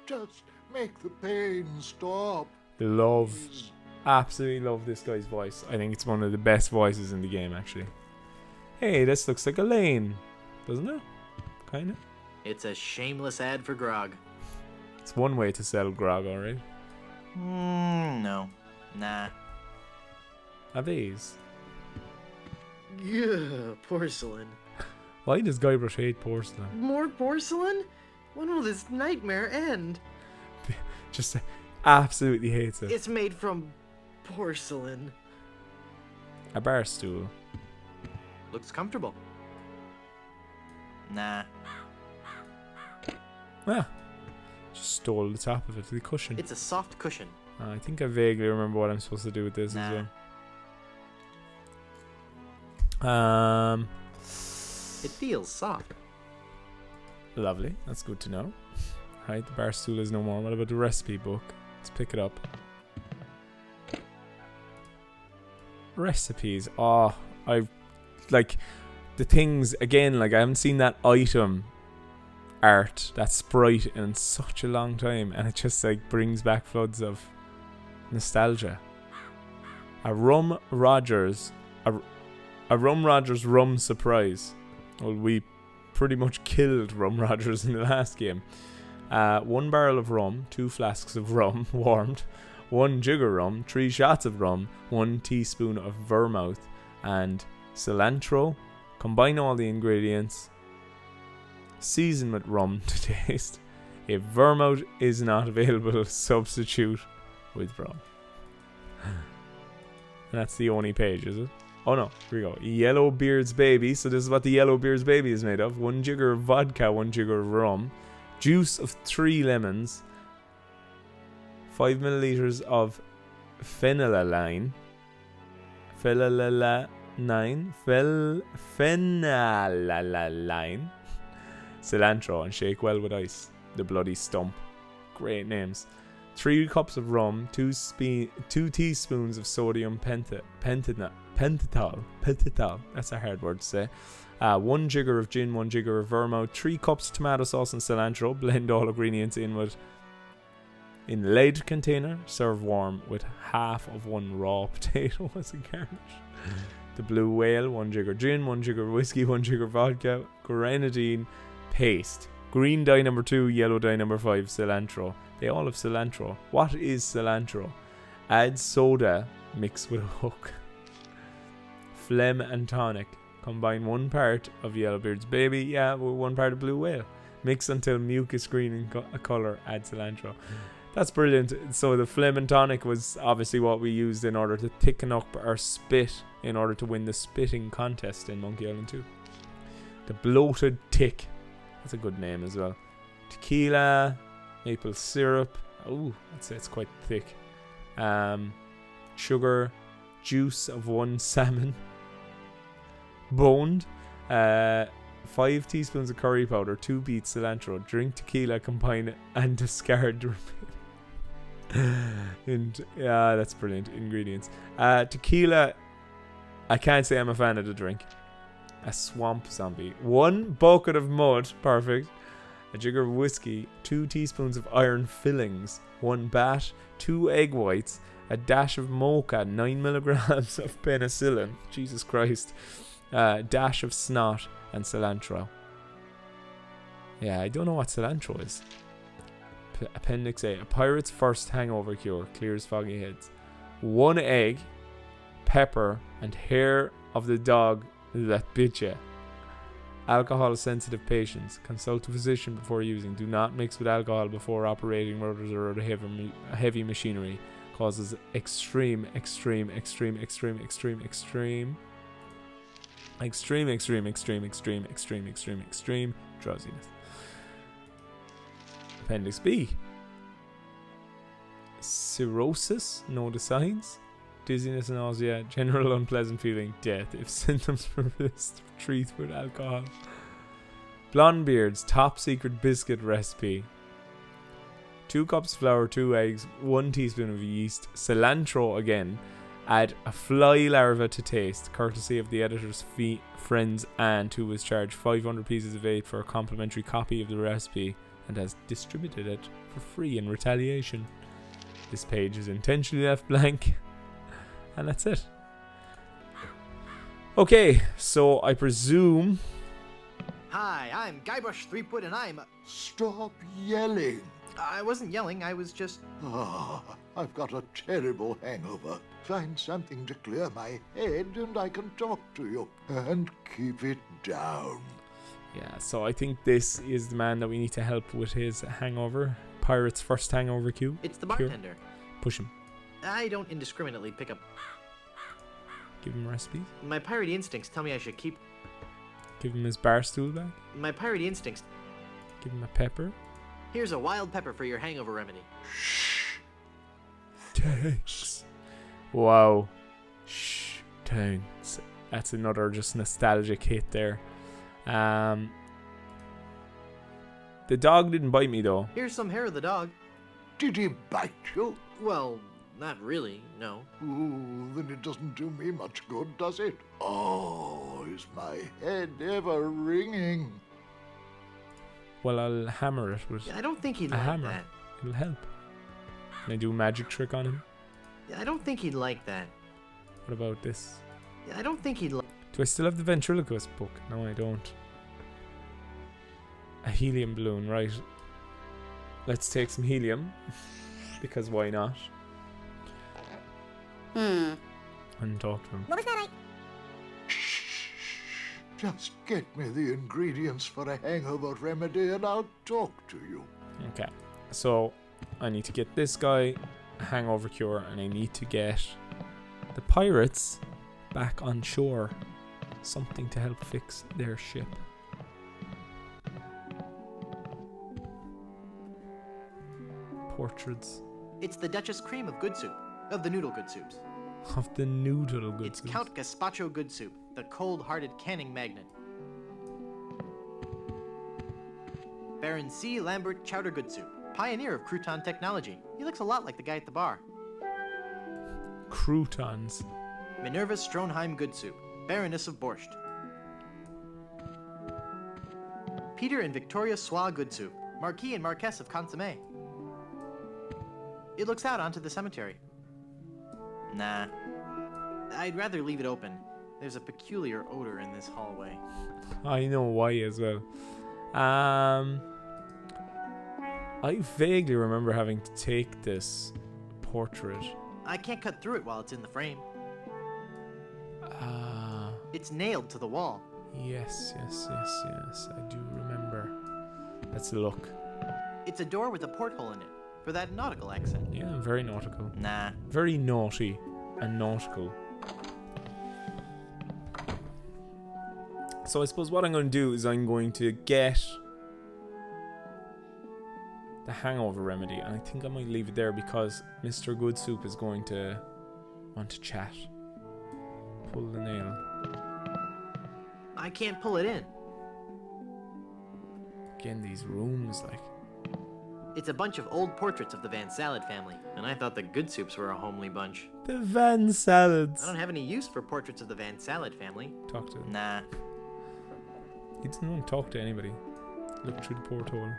Just make the pain stop. Love. Please. Absolutely love this guy's voice. I think it's one of the best voices in the game, actually. Hey, this looks like a lane, doesn't it? Kinda. It's a shameless ad for grog. It's one way to sell grog, alright. No. Nah. A vase. Yeah, porcelain. Why does Guybrush hate porcelain? More porcelain? When will this nightmare end? Just absolutely hates it. It's made from porcelain. A bar stool. Looks comfortable. Nah. Ah. Just stole the top of it, the cushion. It's a soft cushion. I think I vaguely remember what I'm supposed to do with this Nah. as well. It feels soft. Lovely. That's good to know. Right, the bar stool is no more. What about the recipe book? Let's pick it up. Recipes. Oh, I like the things again. Like I haven't seen that item art, that sprite, in such a long time, and it just like brings back floods of nostalgia. A Rum Rogers rum surprise. Well, we pretty much killed Rum Rogers in the last game. 1 barrel of rum, 2 flasks of rum warmed, 1 jigger rum, 3 shots of rum, 1 teaspoon of vermouth, and cilantro. Combine all the ingredients. Season with rum to taste. If vermouth is not available, substitute with rum. And that's the only page, is it? Oh no, here we go. Yellowbeard's Baby. So this is what the Yellowbeard's Baby is made of. 1 jigger of vodka, 1 jigger of rum. Juice of 3 lemons. 5 milliliters of phenylalanine. Phenylalanine. Cilantro, and shake well with ice. The Bloody Stump. Great names. 3 cups of rum, 2 teaspoons of sodium pentothal. That's a hard word to say. 1 jigger of gin, 1 jigger of vermouth, 3 cups tomato sauce and cilantro. Blend all ingredients in lead container. Serve warm with half of 1 raw potato as a garnish. The Blue Whale, 1 jigger gin, 1 jigger whiskey, 1 jigger vodka, grenadine paste. Green dye number 2, yellow dye number 5, cilantro. They all have cilantro. What is cilantro? Add soda, mix with a hook. Phlegm and tonic. Combine 1 part of Yellowbeard's Baby, with 1 part of Blue Whale. Mix until mucus green in colour. Add cilantro. That's brilliant. So the phlegm and tonic was obviously what we used in order to thicken up our spit in order to win the spitting contest in Monkey Island 2. The Bloated Tick. That's a good name as well. Tequila, maple syrup. Oh, it's quite thick. Sugar, juice of 1 salmon, boned. 5 teaspoons of curry powder, 2 beets cilantro. Drink tequila, combine and discard the and yeah, that's brilliant. Ingredients. Tequila. I can't say I'm a fan of the drink. A swamp zombie. 1 bucket of mud. Perfect. A jigger of whiskey. 2 teaspoons of iron fillings. 1 bat. 2 egg whites. A dash of mocha. 9 milligrams of penicillin. Jesus Christ. Dash of snot and cilantro. Yeah, I don't know what cilantro is. Appendix A. A pirate's first hangover cure. Clears foggy heads. 1 egg. Pepper and hair of the dog that bit ya. Alcohol sensitive patients. Consult a physician before using. Do not mix with alcohol before operating motors or other heavy machinery. Causes extreme drowsiness. Appendix B. Cirrhosis, know the signs. dizziness and nausea, general unpleasant feeling, death. If symptoms persist, treat with alcohol. Blondebeard's top secret biscuit recipe. 2 cups flour, 2 eggs, 1 teaspoon of yeast, cilantro again. Add a fly larva to taste, courtesy of the editor's friend's aunt, who was charged 500 pieces of 8 for a complimentary copy of the recipe and has distributed it for free in retaliation. This page is intentionally left blank. And that's it. Okay, so I presume... Hi, I'm Guybrush Threepwood, and I'm... Stop yelling. I wasn't yelling, I was just... Ah, I've got a terrible hangover. Find something to clear my head and I can talk to you. And keep it down. Yeah, so I think this is the man that we need to help with his hangover. Pirate's first hangover cue. It's the bartender. Push him. I don't indiscriminately pick up... Give him recipes. My piratey instincts tell me I should keep... Give him his bar stool back. My piratey instincts... Give him a pepper. Here's a wild pepper for your hangover remedy. Shh. Thanks. Wow. Shh. Thanks. That's another just nostalgic hit there. The dog didn't bite me though. Here's some hair of the dog. Did he bite you? Well, not really, no. Ooh, then it doesn't do me much good, does it? Oh, is my head ever ringing? Well, I'll hammer it with I don't think he'd a like hammer. that. It'll help. Can I do a magic trick on him? I don't think he'd like that. What about this? I don't think he'd like... Do I still have the ventriloquist book? No, I don't. A helium balloon, right. Let's take some helium. Because why not? And talk to him. What was that? Shh. Just get me the ingredients for a hangover remedy and I'll talk to you. Okay. So, I need to get this guy a hangover cure and I need to get the pirates back on shore. Something to help fix their ship. Portraits It's the Duchess Cream of good soup. Of the noodle good soups. of the noodle good It's soups. Count Gazpacho good soup. The cold-hearted canning magnet. Baron C. Lambert Chowder good soup. Pioneer of crouton technology. He looks a lot like the guy at the bar. Croutons. Minerva Stronheim good soup. Baroness of Borscht. Peter and Victoria Soie good soup. Marquis and Marquess of Consommé. It looks out onto the cemetery. Nah. I'd rather leave it open. There's a peculiar odor in this hallway. I know why as well. I vaguely remember having to take this portrait. I can't cut through it while it's in the frame. Ah, It's nailed to the wall. yes. I do remember. Let's look. It's a door with a porthole in it, for that nautical accent. Yeah, very nautical. Nah. Very naughty and nautical. So I suppose what I'm going to do is I'm going to get the hangover remedy, and I think I might leave it there because Mr. Good Soup is going to want to chat. Pull the nail. I can't pull it in. Again, these rooms, like... It's a bunch of old portraits of the Van Salad family, and I thought the Good Soups were a homely bunch. The Van Salads. I don't have any use for portraits of the Van Salad family. Talk to him. Nah. He doesn't want to talk to anybody. Look through the porthole.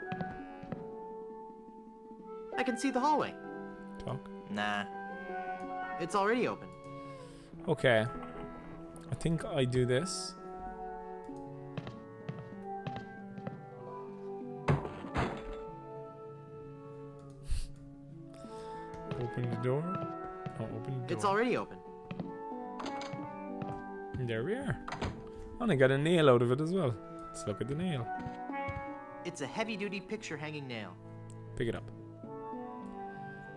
I can see the hallway. Talk. Nah. It's already open. Okay. I think I do this. Open the door. Oh, open the door. It's already open. And there we are. And I got a nail out of it as well. Let's look at the nail. It's a heavy-duty picture hanging nail. Pick it up.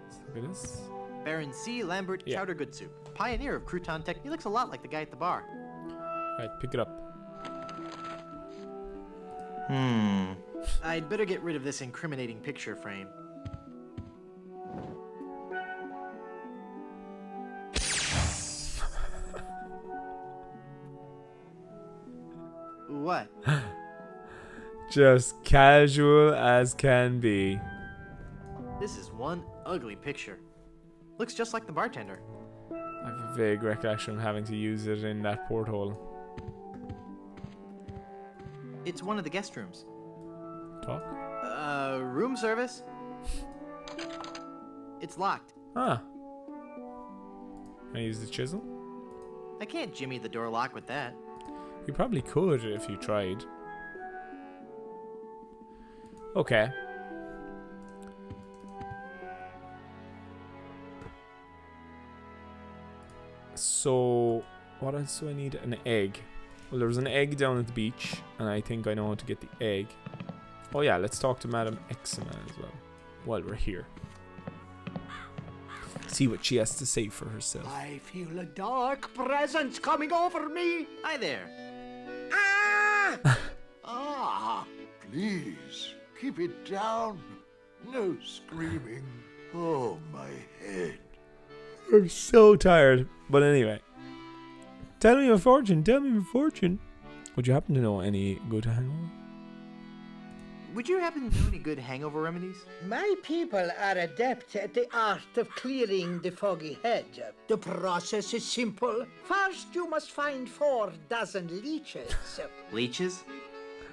Let's look at this. Baron C. Lambert Yeah. Chowder Good Soup. Pioneer of crouton tech. He looks a lot like the guy at the bar. Right, pick it up. I'd better get rid of this incriminating picture frame. What? Just casual as can be. This is one ugly picture. Looks just like the bartender. I have a vague recollection of having to use it in that porthole. It's one of the guest rooms. Talk? Room service? It's locked. Ah. Can I use the chisel? I can't jimmy the door lock with that. You probably could if you tried. Okay. So, what else do I need? An egg. Well, there was an egg down at the beach, and I think I know how to get the egg. Oh yeah, let's talk to Madame Eczema as well, while we're here. See what she has to say for herself. I feel a dark presence coming over me. Hi there. Ah! Ah, please, keep it down. No screaming. Oh, my head. I'm so tired. But anyway. Tell me my fortune. Tell me my fortune. Would you happen to know any good hangover? Would you happen to know any good hangover remedies? My people are adept at the art of clearing the foggy head. The process is simple. First, you must find 4 dozen leeches. Leeches?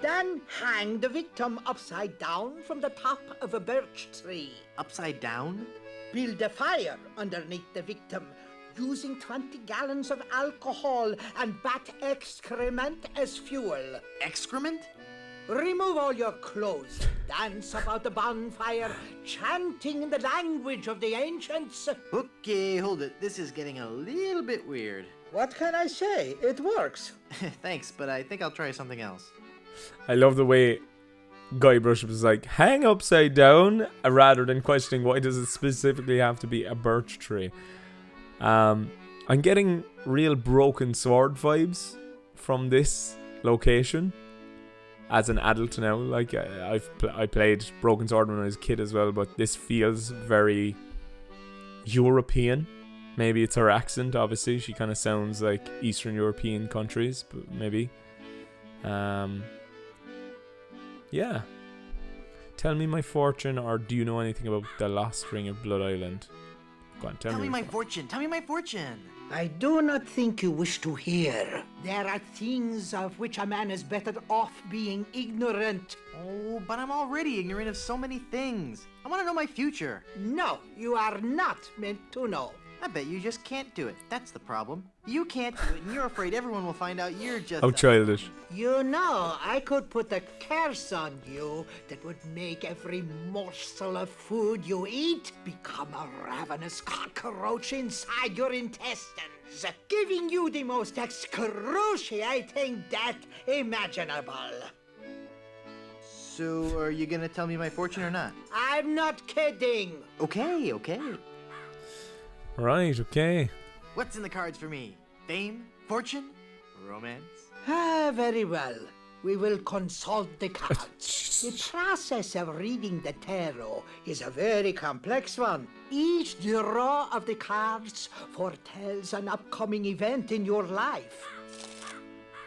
Then hang the victim upside down from the top of a birch tree. Upside down? Build a fire underneath the victim using 20 gallons of alcohol and bat excrement as fuel. Excrement? Remove all your clothes. Dance about the bonfire, chanting in the language of the ancients. Okay, hold it. This is getting a little bit weird. What can I say? It works. Thanks, but I think I'll try something else. I love the way Guybrush was like, hang upside down, rather than questioning why does it specifically have to be a birch tree. I'm getting real Broken Sword vibes from this location. As an adult now, like I played Broken Sword when I was a kid as well, but this feels very European. Maybe it's her accent, obviously. She kind of sounds like Eastern European countries, but maybe. Yeah. Tell me my fortune, or do you know anything about the lost ring of Blood Island? Go on, tell me my fortune. Tell me my fortune. I do not think you wish to hear. There are things of which a man is better off being ignorant. Oh, but I'm already ignorant of so many things. I want to know my future. No, you are not meant to know. I bet you just can't do it. That's the problem. You can't do it, and you're afraid everyone will find out you're just... How childish. You know, I could put a curse on you that would make every morsel of food you eat become a ravenous cockroach inside your intestines, giving you the most excruciating death imaginable. So, are you gonna tell me my fortune or not? I'm not kidding. Okay. Right, okay. What's in the cards for me? Fame? Fortune? Romance? Very well. We will consult the cards. The process of reading the tarot is a very complex one. Each draw of the cards foretells an upcoming event in your life.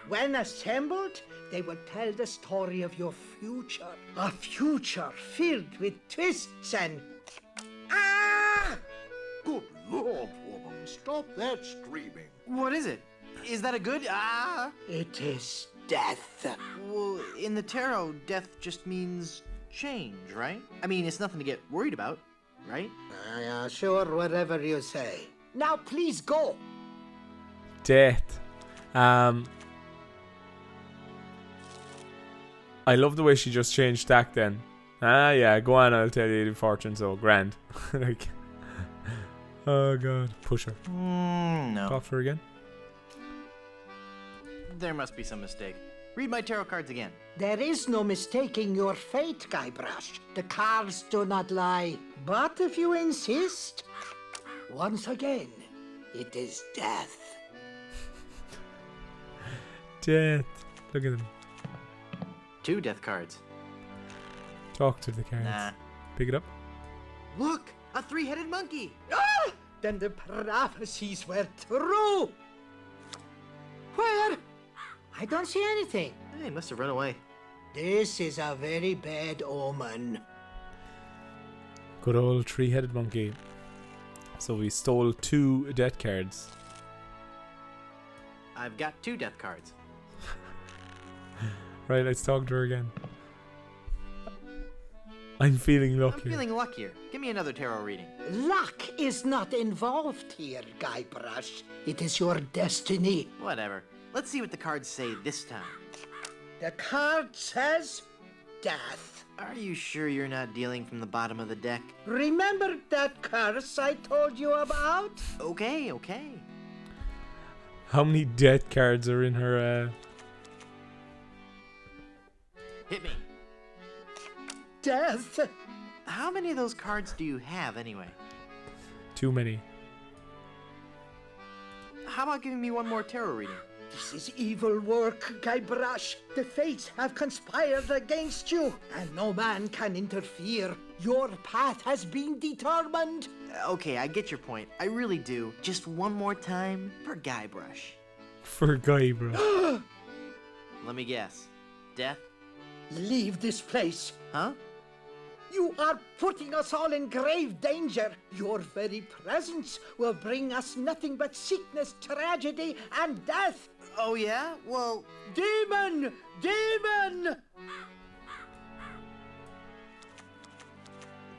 When assembled, they will tell the story of your future. A future filled with twists and... Ah! Good Lord, woman, stop that screaming. What is it? Is that a good... It is death. Well, in the tarot, death just means change, right? I mean, it's nothing to get worried about, right? Sure, whatever you say. Now, please go. Death. I love the way she just changed tack then. Yeah, go on, I'll tell you the fortune, so grand. Like, oh god, push her. No. Talk to her again. There must be some mistake. Read my tarot cards again. There is no mistaking your fate, Guybrush. The cards do not lie. But if you insist, once again, it is death. Death. Look at them. 2 death cards. Talk to the cards. Nah. Pick it up. Look! A 3-headed monkey! Ah! Then the prophecies were true. Where? I don't see anything. He must have run away. This is a very bad omen. Good old three-headed monkey. So we stole 2 death cards. I've got 2 death cards. Right, let's talk to her again. I'm feeling I'm lucky. feeling luckier. Give me another tarot reading. Luck is not involved here, Guybrush. It is your destiny. Whatever. Let's see what the cards say this time. The card says death. Are you sure you're not dealing from the bottom of the deck? Remember that curse I told you about? Okay. How many death cards are in her? Hit me. Death? How many of those cards do you have anyway? Too many. How about giving me one more tarot reading? This is evil work, Guybrush. The fates have conspired against you, and no man can interfere. Your path has been determined. Okay, I get your point. I really do. Just one more time for Guybrush. For Guybrush. Let me guess. Death? Leave this place. Huh? You are putting us all in grave danger. Your very presence will bring us nothing but sickness, tragedy, and death. Oh yeah? Well... Demon! Demon!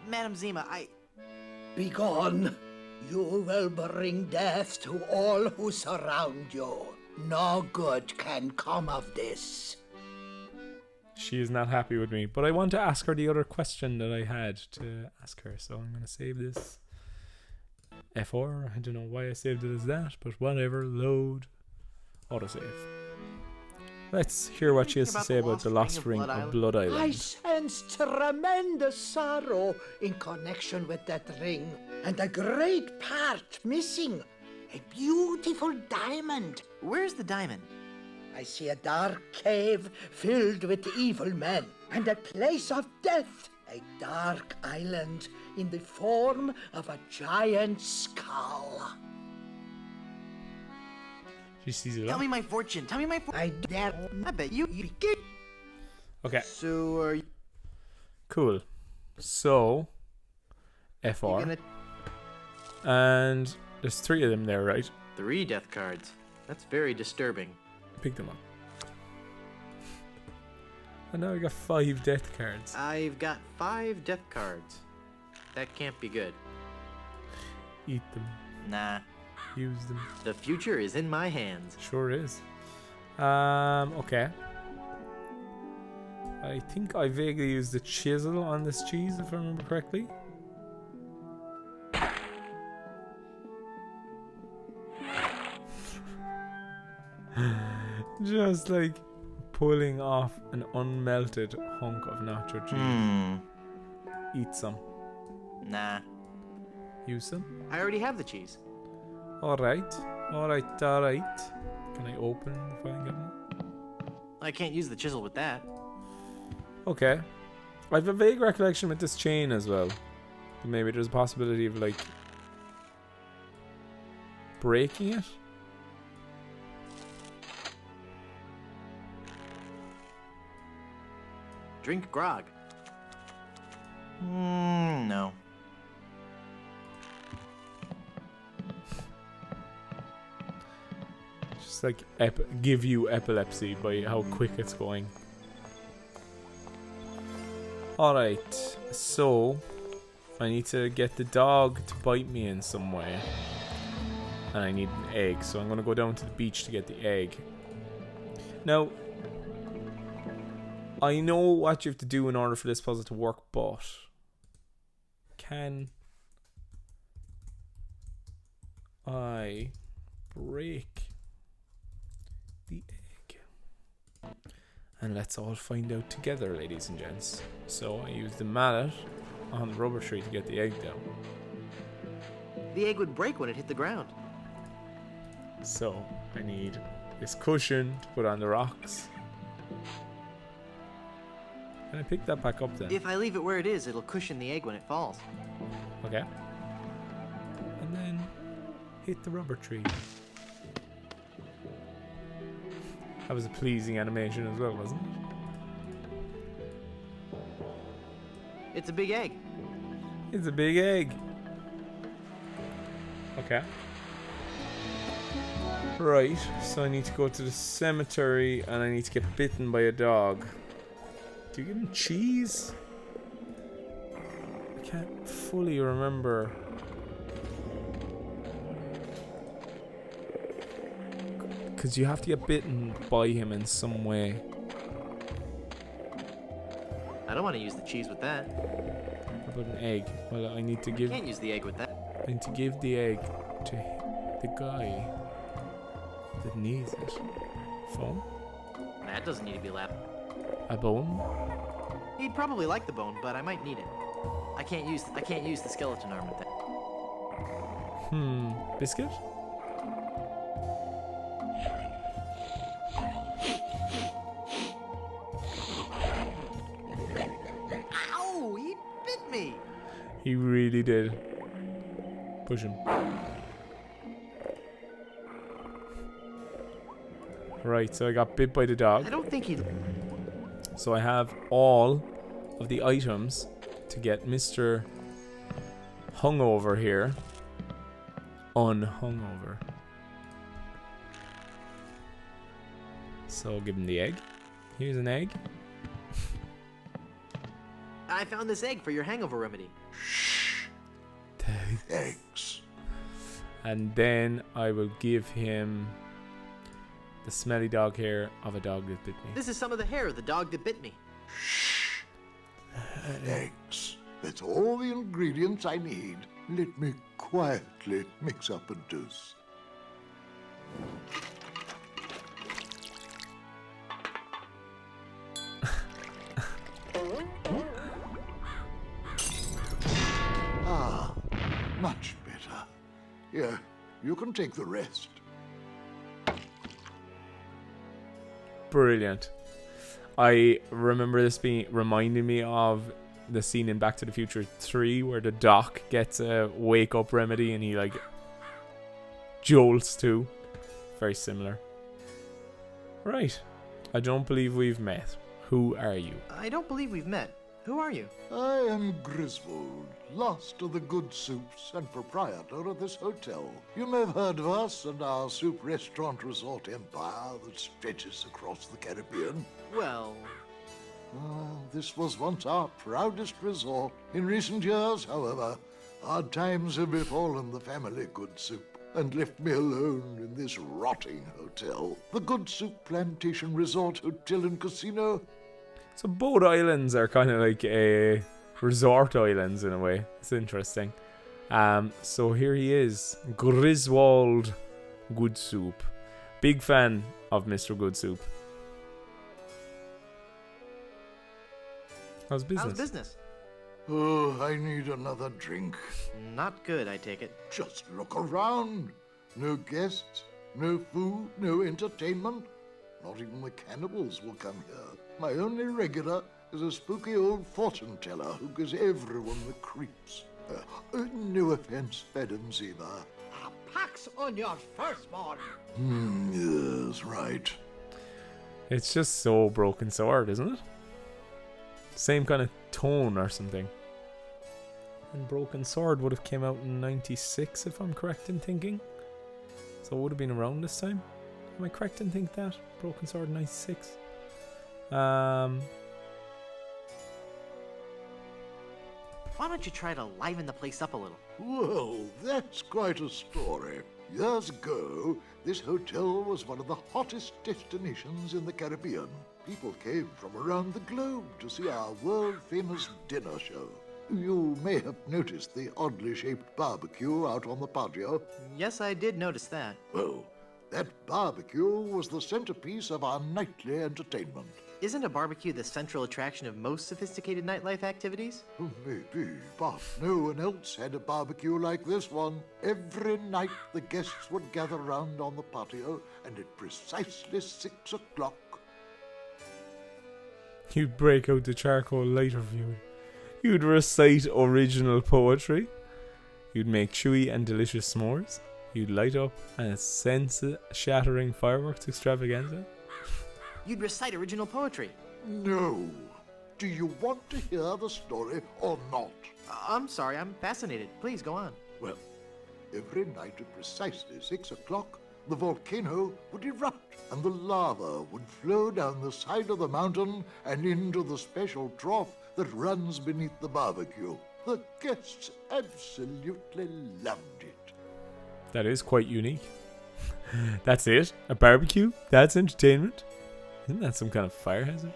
Madam Zima, Be gone. You will bring death to all who surround you. No good can come of this. She is not happy with me, but I want to ask her the other question that I had to ask her, so I'm going to save this. F4, I don't know why I saved it as that, but whatever, load, autosave. Let's hear what she has to say about the lost ring of Blood I Island. sense tremendous sorrow in connection with that ring, and a great part missing. A beautiful diamond. where's the diamond? I see a dark cave filled with evil men, and a place of death. A dark island in the form of a giant skull. She sees it Tell all. me my fortune. Tell me my fortune. I dare I bet you begin. Okay, So are you cool. So, F4. gonna... And there's 3 of them there, right? 3 death cards. That's very disturbing. Pick them up. And now we got 5 death cards. I've got 5 death cards. That can't be good. Eat them. Nah. Use them. The future is in my hands. Sure is. Okay. I think I vaguely used the chisel on this cheese, if I remember correctly. Just like pulling off an unmelted hunk of nacho cheese. Eat some. Nah. Use some. I already have the cheese. Alright. Alright. Can I open the file cabinet? I can't use the chisel with that. Okay. I have a vague recollection with this chain as well. But maybe there's a possibility of like breaking it. Drink grog. No. Just like give you epilepsy by how quick it's going. Alright, so I need to get the dog to bite me in some way. And I need an egg, so I'm going to go down to the beach to get the egg. Now, I know what you have to do in order for this puzzle to work, but can I break the egg? And let's all find out together, ladies and gents. So I use the mallet on the rubber tree to get the egg down. The egg would break when it hit the ground. So I need this cushion to put on the rocks. Can I pick that back up then? If I leave it where it is, it'll cushion the egg when it falls. Okay. And then hit the rubber tree. That was a pleasing animation as well, wasn't it? It's a big egg. It's a big egg. Okay. Right, so I need to go to the cemetery and I need to get bitten by a dog. Do you give him cheese? I can't fully remember. Because you have to get bitten by him in some way. I don't want to use the cheese with that. How about an egg? Well, I need to give... Can't use the egg with that. I need to give the egg to the guy that needs it. Phone? That doesn't need to be left. A bone? He'd probably like the bone, but I might need it. I can't use the skeleton arm with that. Biscuit? Ow! He bit me! He really did. Push him. Right, so I got bit by the I dog. don't think he'd... So I have all of the items to get Mr. Hungover here unhungover. So I'll give him the egg. Here's an egg. I found this egg for your hangover remedy. Thanks. And then I will give him the smelly dog hair of a dog that bit me. This is some of the hair of the dog that bit me. Thanks. That's all the ingredients I need. Let me quietly mix up a dose. Ah, much better. Here, you can take the rest. Brilliant. I remember this being reminding me of the scene in Back to the Future 3 where the doc gets a wake up remedy and he like jolts too. Very similar. Right. I don't believe we've met. Who are you? I don't believe we've met. Who are you? I am Griswold, last of the good soups and proprietor of this hotel. You may have heard of us and our soup restaurant resort empire that stretches across the Caribbean. Well... This was once our proudest resort. In recent years, however, hard times have befallen the family Good Soup and left me alone in this rotting hotel. The Good Soup Plantation Resort Hotel and Casino. So both islands are kind of like a resort islands in a way. It's interesting. So here he is, Griswold Good Soup. Big fan of Mr. Good Soup. How's business? How's business? Oh, I need another drink. Not good, I take it. Just look around. No guests, no food, no entertainment. Not even the cannibals will come here. My only regular is a spooky old fortune teller who gives everyone the creeps. No offense, Madam Zima. A pax on your firstborn. Yes, right. It's just so Broken Sword, isn't it? Same kind of tone or something. And Broken Sword would have came out in 96 if I'm correct in thinking. So it would have been around this time. Am I correct in thinking that? Broken Sword 96. Why don't you try to liven the place up a little? Well, that's quite a story. Years ago, this hotel was one of the hottest destinations in the Caribbean. People came from around the globe to see our world-famous dinner show. You may have noticed the oddly shaped barbecue out on the patio. Yes, I did notice that. Well, that barbecue was the centerpiece of our nightly entertainment. Isn't a barbecue the central attraction of most sophisticated nightlife activities? Oh, maybe, but no one else had a barbecue like this one. Every night the guests would gather round on the patio, and at precisely 6 o'clock... You'd break out the charcoal lighter fluid. You'd recite original poetry. You'd make chewy and delicious s'mores. You'd light up a sense-shattering fireworks extravaganza. You'd recite original poetry. No. Do you want to hear the story or not? I'm sorry, I'm fascinated. Please go on. Well, every night at precisely 6 o'clock, the volcano would erupt and the lava would flow down the side of the mountain and into the special trough that runs beneath the barbecue. The guests absolutely loved it. That is quite unique. That's it? A barbecue? That's entertainment? Isn't that some kind of fire hazard?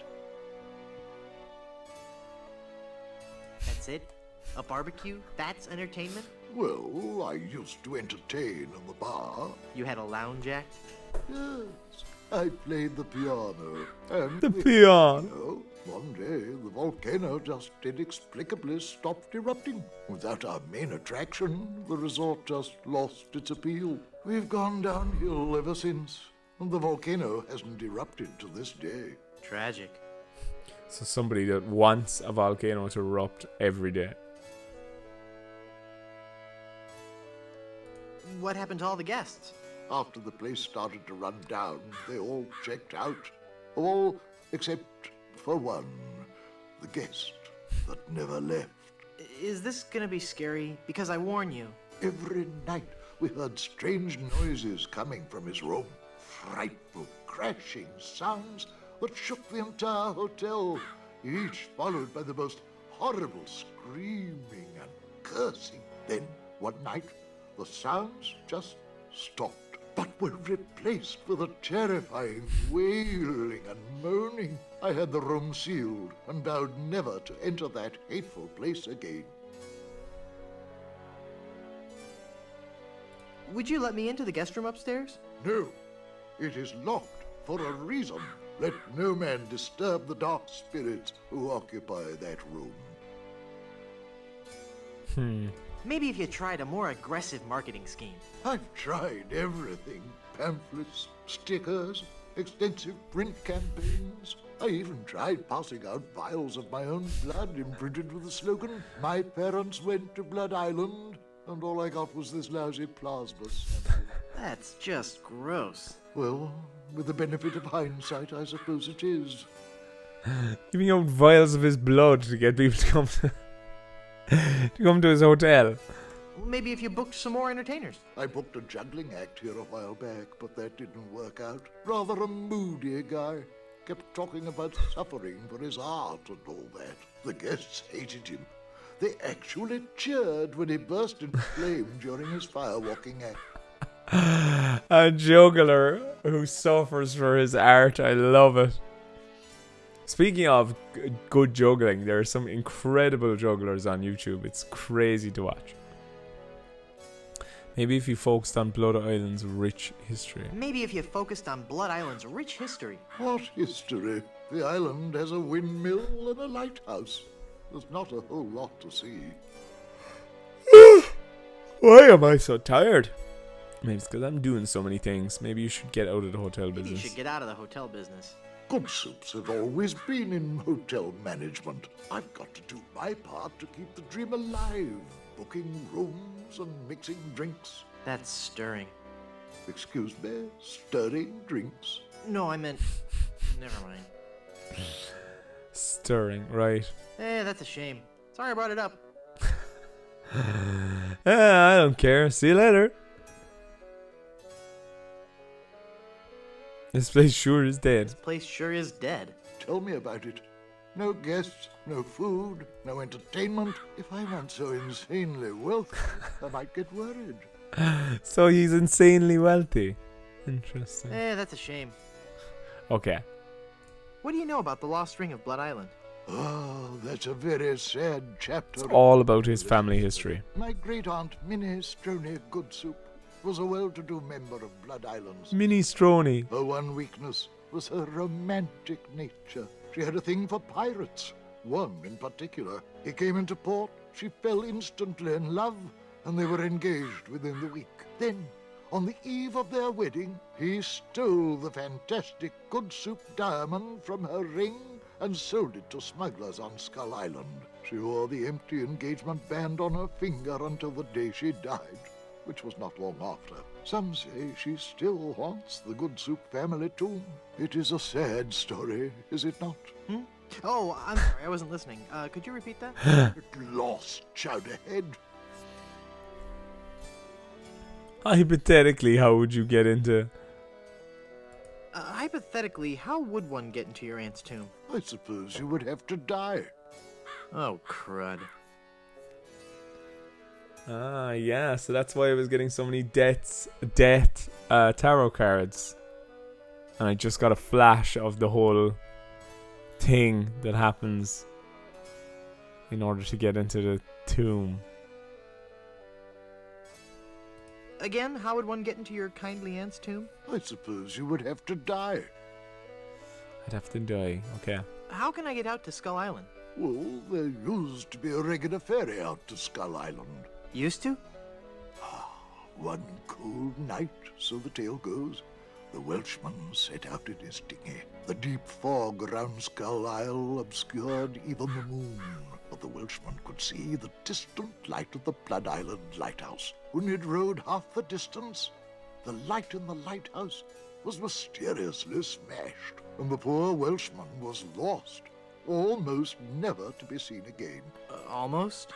That's it? A barbecue? That's entertainment? Well, I used to entertain in the bar. You had a lounge act? Yes, I played the piano. And The piano. you know, one day the volcano just inexplicably stopped erupting. Without our main attraction, the resort just lost its appeal. We've gone downhill ever since, and the volcano hasn't erupted to this day. Tragic. So somebody that wants a volcano to erupt every day. What happened to all the guests? After the place started to run down, they all checked out. All except for one, the guest that never left. Is this gonna be scary? Because I warn you. Every night we heard strange noises coming from his room. Frightful crashing sounds that shook the entire hotel, each followed by the most horrible screaming and cursing. Then, one night, the sounds just stopped, but were replaced with a terrifying wailing and moaning. I had the room sealed and vowed never to enter that hateful place again. Would you let me into the guest room upstairs? No, it is locked for a reason. Let no man disturb the dark spirits who occupy that room. Maybe if you tried a more aggressive marketing scheme. I've tried everything. Pamphlets, stickers, extensive print campaigns. I even tried passing out vials of my own blood imprinted with the slogan, "My parents went to Blood Island," and all I got was this lousy plasma sample. That's just gross. Well, with the benefit of hindsight, I suppose it is. Giving out vials of his blood to get people to come to his hotel. Maybe if you booked some more entertainers. I booked a juggling act here a while back, but that didn't work out. Rather a moody guy. Kept talking about suffering for his art and all that. The guests hated him. They actually cheered when he burst into flame during his firewalking act. A juggler who suffers for his art. I love it. Speaking of good juggling, there are some incredible jugglers on YouTube. It's crazy to watch. Maybe if you focused on Blood Island's rich history. Maybe if you focused on Blood Island's rich history. What history? The island has a windmill and a lighthouse. There's not a whole lot to see. Why am I so tired? Maybe it's because I'm doing so many things. Maybe you should get out of the hotel Maybe you business. should get out of the hotel business. Good soups have always been in hotel management. I've got to do my part to keep the dream alive, booking rooms and mixing drinks. That's stirring. Excuse me, stirring drinks. No, I meant... Never mind. Stirring, right. That's a shame. Sorry I brought it up. I don't care. See you later. This place sure is dead. This place sure is dead. Tell me about it. No guests, no food, no entertainment. If I weren't so insanely wealthy, I might get worried. So he's insanely wealthy. Interesting. That's a shame. Okay. What do you know about the lost ring of Blood Island? Oh, that's a very sad chapter. It's all about his family history. My great-aunt Minnie Stroney Goodsoup was a well-to-do member of Blood Islands. Mini Stroney. Her one weakness was her romantic nature. She had a thing for pirates. One in particular. He came into port, she fell instantly in love, and they were engaged within the week. Then, on the eve of their wedding, he stole the fantastic Goodsoup diamond from her ring and sold it to smugglers on Skull Island. She wore the empty engagement band on her finger until the day she died. which was not long after. Some say she still haunts the Good Soup family tomb. It is a sad story, is it not? Oh, I'm sorry, I wasn't listening. Could you repeat that? Get lost, Chowderhead. Hypothetically, how would you get into... Hypothetically, how would one get into your aunt's tomb? I suppose you would have to die. Oh, crud. Ah, yeah, so that's why I was getting so many death tarot cards. And I just got a flash of the whole thing that happens in order to get into the tomb. Again, how would one get into your kindly aunt's tomb? I suppose you would have to die. I'd have to die, okay. How can I get out to Skull Island? Well, there used to be a regular ferry out to Skull Island. Used to? One cold night, so the tale goes, the Welshman set out in his dinghy. The deep fog around Skull Isle obscured even the moon, but the Welshman could see the distant light of the Blood Island lighthouse. When he'd rowed half the distance, the light in the lighthouse was mysteriously smashed, and the poor Welshman was lost, almost never to be seen again. Almost?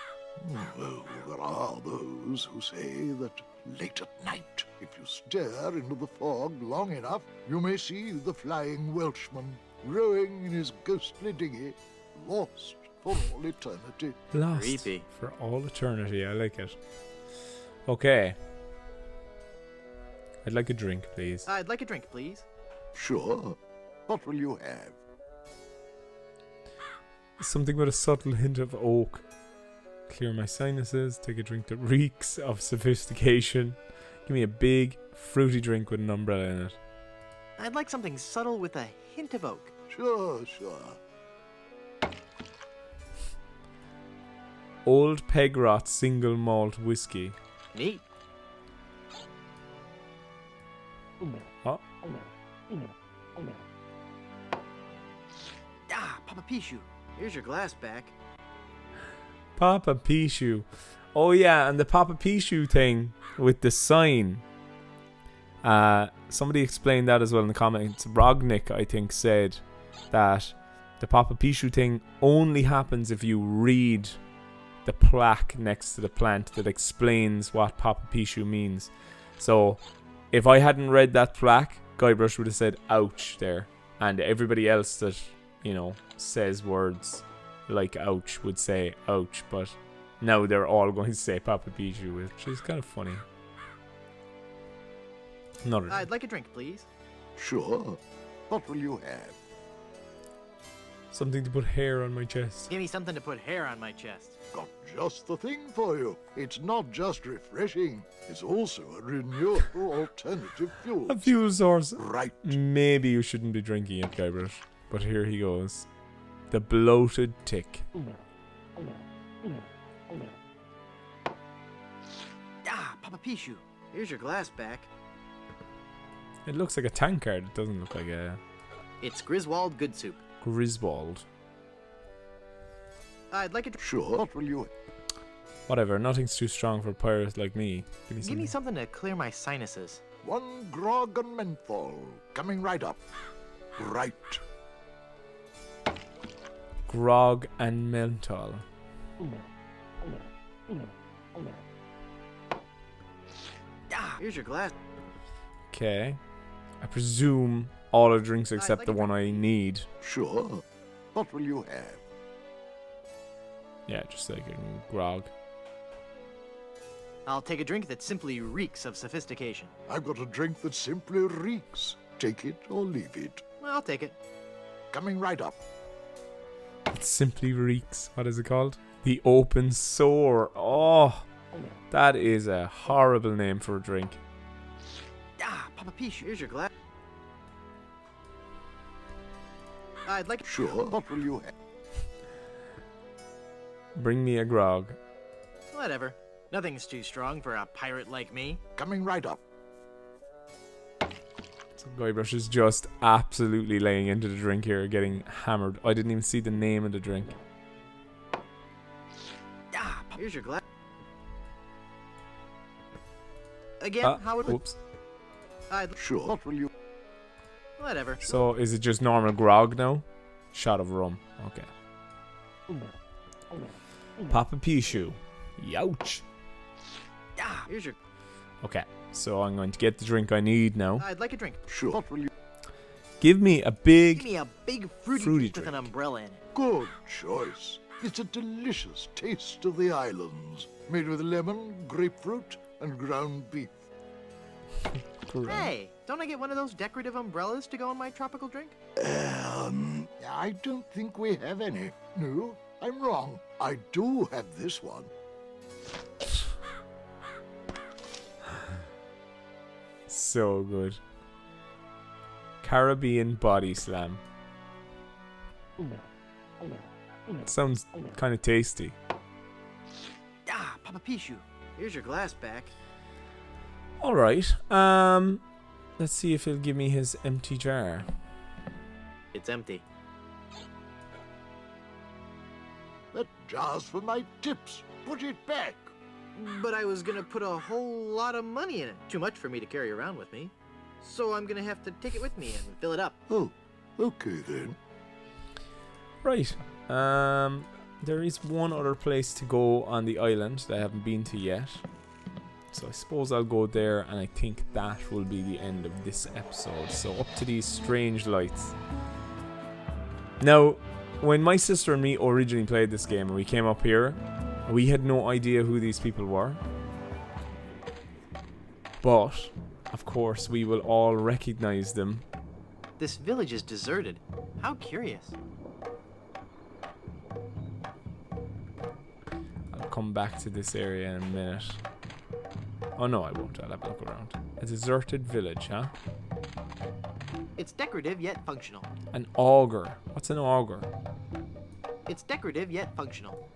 Well, there are those who say that late at night, if you stare into the fog long enough, you may see the flying Welshman rowing in his ghostly dinghy, lost for all eternity. Lost Creepy. for all eternity, I like it. Okay. I'd like a drink, please. I'd like a drink, please. Sure. What will you have? Something with a subtle hint of oak. Clear my sinuses, take a drink that reeks of sophistication. Give me a big, fruity drink with an umbrella in it. I'd like something subtle with a hint of oak. Sure. Old Peg Rot single malt whiskey. Neat. Oh, Papa Pichu, here's your glass back. Papa Pichu. Oh yeah, and the Papa Pichu thing with the sign. Somebody explained that as well in the comments. Rognick, I think, said that the Papa Pichu thing only happens if you read the plaque next to the plant that explains what Papa Pichu means. So, if I hadn't read that plaque, Guybrush would have said ouch there. And everybody else that, you know, says words like ouch would say ouch. But now they're all going to say Papa Pichu, which is kind of funny. Another I'd like a drink, please. Sure. What will you have? something to put hair on my chest. Give me something to put hair on my chest. Got just the thing for you. It's not just refreshing, it's also a renewable alternative fuel. A fuel source. Right. Maybe you shouldn't be drinking it, Guybrush. But here he goes. The Bloated Tick. Papa Pichu, here's your glass back. It looks like a tankard. It doesn't look like a It's Griswold Good Soup. Griswold. I'd like it. Sure. What will you? Whatever, nothing's too strong for a pirate like me. Give me something to clear my sinuses. One grog and menthol. Coming right up. Right. Grog and menthol. Here's your glass. Okay. I presume all the drinks except like the it. one I need. Sure. What will you have? Yeah, just like a grog. I'll take a drink that simply reeks of sophistication. I've got a drink that simply reeks. Take it or leave it. Well, I'll take it. Coming right up. It simply reeks. What is it called? The Open Sore. Oh, that is a horrible name for a drink. Papa Pichu, here's your glass. I'd like. Sure. What will you have? Bring me a grog. Whatever. Nothing's too strong for a pirate like me. Coming right up. So Guybrush is just absolutely laying into the drink here, getting hammered. I didn't even see the name of the drink. Here's your glass. Again, how would... Whoops. Sure. What will you... Whatever. So is it just normal grog now? Shot of rum. Okay. Papa Pichu. Youch. Ah, here's your... Okay. So I'm going to get the drink I need now. I'd like a drink. Sure. What will you... Give me a big... Give me a big fruity Fruity drink with an drink. umbrella in it. Good choice. It's a delicious taste of the islands. Made with lemon, grapefruit, and ground beef. Hey, don't I get one of those decorative umbrellas to go in my tropical drink? I don't think we have any. No, I'm wrong. I do have this one. So good. Caribbean body slam. Sounds kind of tasty. Ah, Papa Pichu. Here's your glass back. All right. Let's see if he'll give me his empty jar. It's empty. That jar's for my tips. Put it back. But I was gonna put a whole lot of money in it. Too much for me to carry around with me. So I'm gonna have to take it with me and fill it up. Oh, okay then. Right. There is one other place to go on the island that I haven't been to yet. So I suppose I'll go there, and I think that will be the end of this episode. So up to these strange lights. Now, when my sister and me originally played this game and we came up here, we had no idea who these people were. But, of course, we will all recognize them. This village is deserted. How curious. I'll come back to this area in a minute. Oh no, I won't. I'll have a look around. A deserted village, huh? It's decorative yet functional. An auger. What's an auger? It's decorative yet functional.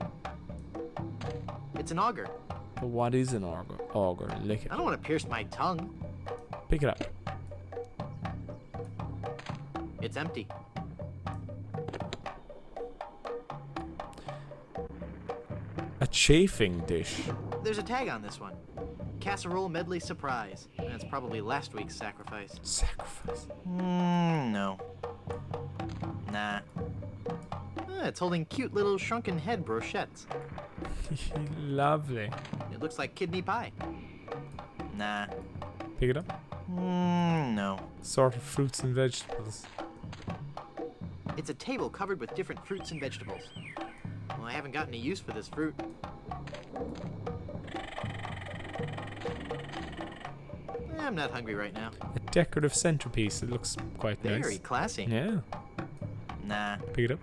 It's an auger. But what is an auger? Auger. Lick it. I don't want to pierce my tongue. Pick it up. It's empty. A chafing dish. There's a tag on this one. Casserole medley surprise. That's probably last week's sacrifice. Sacrifice. No. Nah. It's holding cute little shrunken head brochettes. Lovely. It looks like kidney pie. Nah. Pick it up. No. Sort of fruits and vegetables. It's a table covered with different fruits and vegetables. Well, I haven't got any use for this fruit. I'm not hungry right now. A decorative centerpiece. It looks quite Very nice. classy. Yeah. Nah. Pick it up.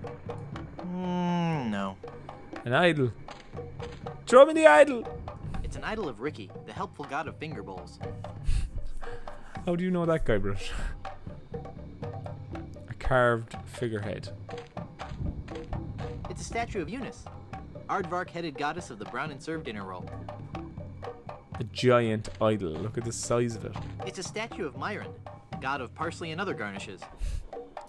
No. An idol. Throw me the idol. It's an idol of Ricky, the helpful god of finger bowls. How do you know that guy, Bruce? A carved figurehead. It's a statue of Eunice, aardvark-headed goddess of the brown and served dinner roll. A giant idol. Look at the size of it. It's a statue of Myron, god of parsley and other garnishes.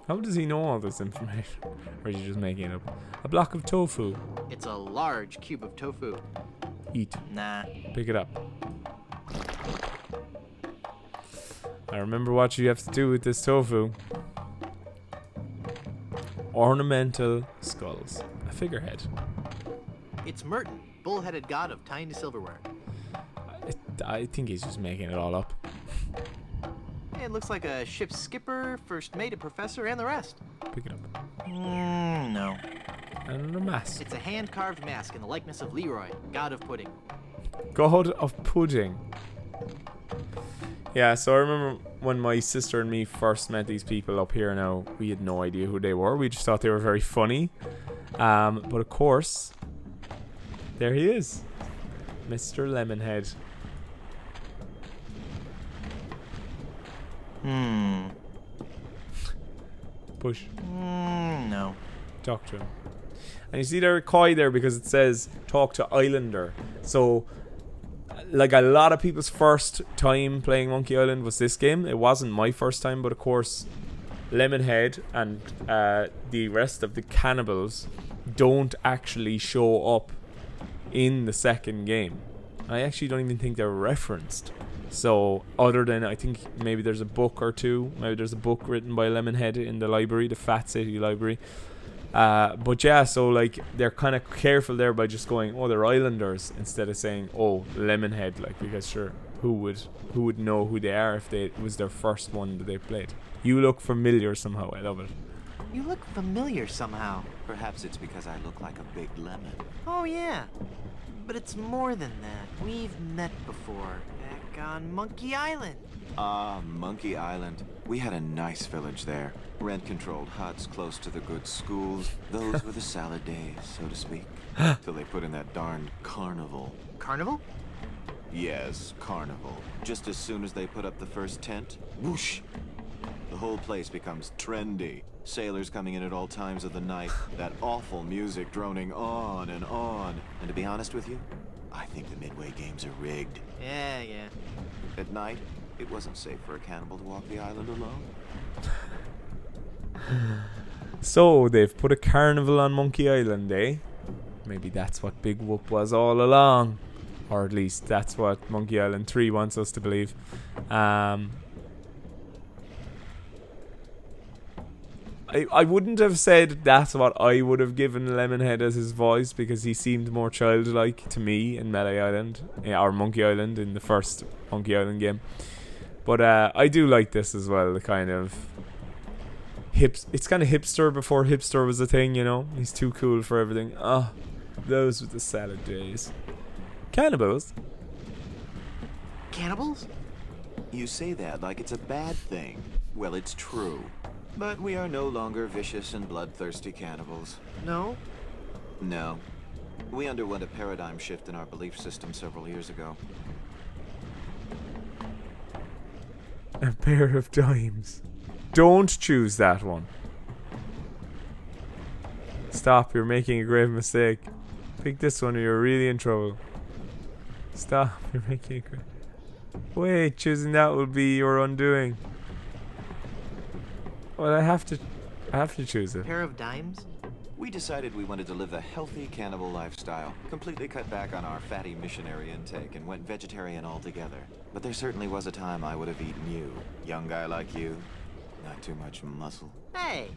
How does he know all this information? Or is he just making it up? A block of tofu. It's a large cube of tofu. Eat. Nah. Pick it up. I remember what you have to do with this tofu. Ornamental skulls. A figurehead. It's Merton, bull-headed god of tiny silverware. I think he's just making it all up. It looks like a ship's skipper, first mate, a professor, and the rest. Pick it up. No. And a mask. It's a hand-carved mask in the likeness of Leroy, god of pudding. God of pudding. Yeah, so I remember when my sister and me first met these people up here now, we had no idea who they were. We just thought they were very funny. But of course, there he is. Mr. Lemonhead. Push. No. Talk to him. And you see there a koi there because it says talk to Islander. So like a lot of people's first time playing Monkey Island was this game. It wasn't my first time, but of course Lemonhead and the rest of the cannibals don't actually show up in the second game. I actually don't even think they're referenced. So other than, I think maybe there's a book or two. Maybe there's a book written by Lemonhead in the library, the Fat City library. But yeah, so like they're kind of careful there by just going, oh, they're islanders, instead of saying, oh, Lemonhead, like, because sure, who would know who they are if it was their first one that they played. You look familiar somehow. I love it. You look familiar somehow. Perhaps it's because I look like a big lemon. Oh, yeah. But it's more than that. We've met before, back on Monkey Island. Ah, Monkey Island. We had a nice village there. Rent-controlled huts close to the good schools. Those were the salad days, so to speak. Till they put in that darned carnival. Carnival? Yes, carnival. Just as soon as they put up the first tent, whoosh! The whole place becomes trendy. Sailors coming in at all times of the night. That awful music droning on and on. And to be honest with you, I think the Midway games are rigged. Yeah. At night, it wasn't safe for a cannibal to walk the island alone. So they've put a carnival on Monkey Island, eh? Maybe that's what Big Whoop was all along. Or at least that's what Monkey Island 3 wants us to believe. I wouldn't have said that's what I would have given Lemonhead as his voice, because he seemed more childlike to me in Melee Island, or Monkey Island in the first Monkey Island game. But I do like this as well, the kind of it's kind of hipster before hipster was a thing, you know? He's too cool for everything. Those were the salad days. Cannibals? Cannibals? You say that like it's a bad thing. Well, it's true. But we are no longer vicious and bloodthirsty cannibals. No? No. We underwent a paradigm shift in our belief system several years ago. A pair of dimes. Don't choose that one. Stop, you're making a grave mistake. Pick this one or you're really in trouble. Stop, you're making a grave... Wait, choosing that will be your undoing. Well, I have to choose it. Pair of dimes? We decided we wanted to live a healthy cannibal lifestyle, completely cut back on our fatty missionary intake, and went vegetarian altogether. But there certainly was a time I would have eaten you. Young guy like you, not too much muscle. Hey!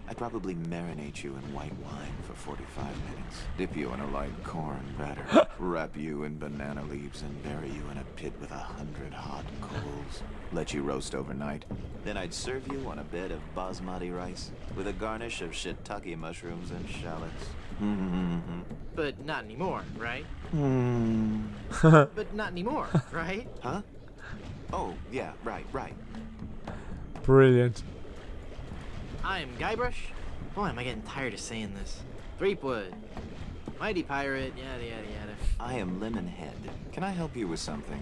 I'd probably marinate you in white wine for 45 minutes, dip you in a light corn batter, wrap you in banana leaves and bury you in a pit with 100 hot coals, let you roast overnight. Then I'd serve you on a bed of basmati rice with a garnish of shiitake mushrooms and shallots. But not anymore, right? But But not anymore, right? Huh? Oh, yeah, right. brilliant. I'm Guybrush. Boy, am I getting tired of saying this. Threepwood. Mighty pirate, yada yada yada. I am Lemonhead. Can I help you with something?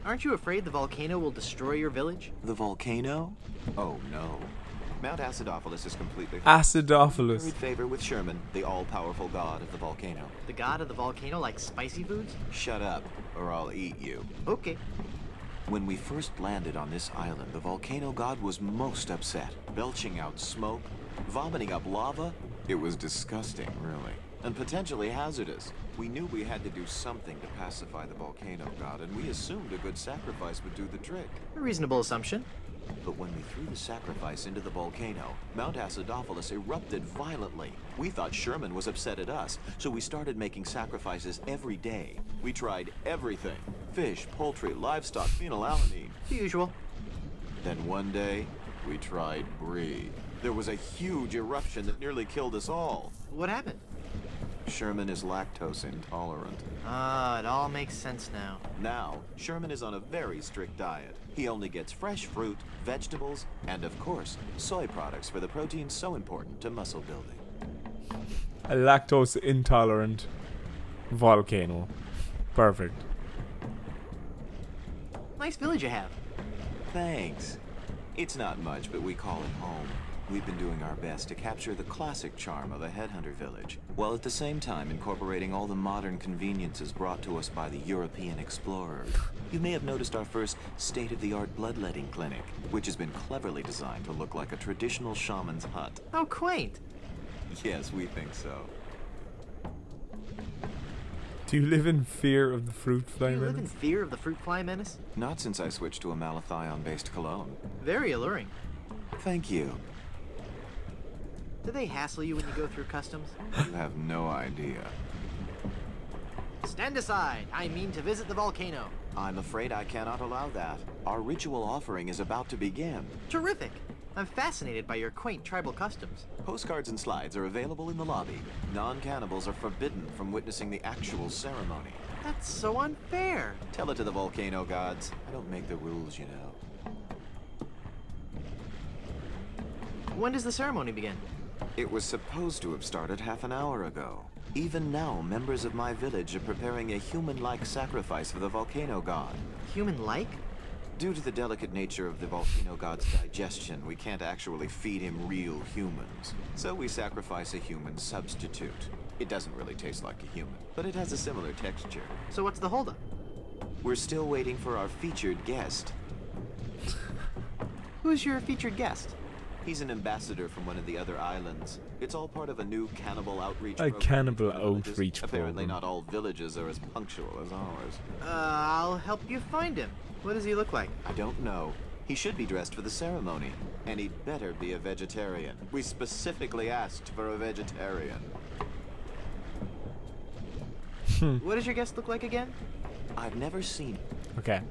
Aren't you afraid the volcano will destroy your village? The volcano? Oh, no. Mount Acidophilus is completely... Acidophilus. Buried favor with Sherman, the all-powerful god of the volcano. The god of the volcano likes spicy foods? Shut up, or I'll eat you. Okay. When we first landed on this island, the volcano god was most upset, belching out smoke, vomiting up lava. It was disgusting, really, and potentially hazardous. We knew we had to do something to pacify the volcano god, and we assumed a good sacrifice would do the trick. A reasonable assumption. But when we threw the sacrifice into the volcano, Mount Acidophilus erupted violently. We thought Sherman was upset at us, so we started making sacrifices every day. We tried everything. Fish, poultry, livestock, phenylalanine. The usual. Then one day, we tried brie. There was a huge eruption that nearly killed us all. What happened? Sherman is lactose intolerant. Ah, it all makes sense now. Now, Sherman is on a very strict diet. He only gets fresh fruit, vegetables, and of course, soy products for the proteins so important to muscle building. A lactose intolerant volcano. Perfect. Nice village you have. Thanks. It's not much, but we call it home. We've been doing our best to capture the classic charm of a headhunter village, while at the same time incorporating all the modern conveniences brought to us by the European explorers. You may have noticed our first state-of-the-art bloodletting clinic, which has been cleverly designed to look like a traditional shaman's hut. How quaint. Yes, we think so. Do you live in fear of the fruit fly Do you live in menace? fear of the fruit fly menace? Not since I switched to a malathion-based cologne. Very alluring. Thank you. Do they hassle you when you go through customs? You have no idea. Stand aside. I mean to visit the volcano. I'm afraid I cannot allow that. Our ritual offering is about to begin. Terrific. I'm fascinated by your quaint tribal customs. Postcards and slides are available in the lobby. Non-cannibals are forbidden from witnessing the actual ceremony. That's so unfair. Tell it to the volcano gods. I don't make the rules, you know. When does the ceremony begin? It was supposed to have started half an hour ago. Even now, members of my village are preparing a human-like sacrifice for the volcano god. Human-like? Due to the delicate nature of the volcano god's digestion, we can't actually feed him real humans. So we sacrifice a human substitute. It doesn't really taste like a human, but it has a similar texture. So what's the holdup? We're still waiting for our featured guest. Who's your featured guest? He's an ambassador from one of the other islands. It's all part of a new cannibal outreach A program. cannibal outreach Apparently program. not all villages are as punctual as ours. I'll help you find him. What does he look like? I don't know. He should be dressed for the ceremony. And he'd better be a vegetarian. We specifically asked for a vegetarian. What does your guest look like again? I've never seen him. Okay.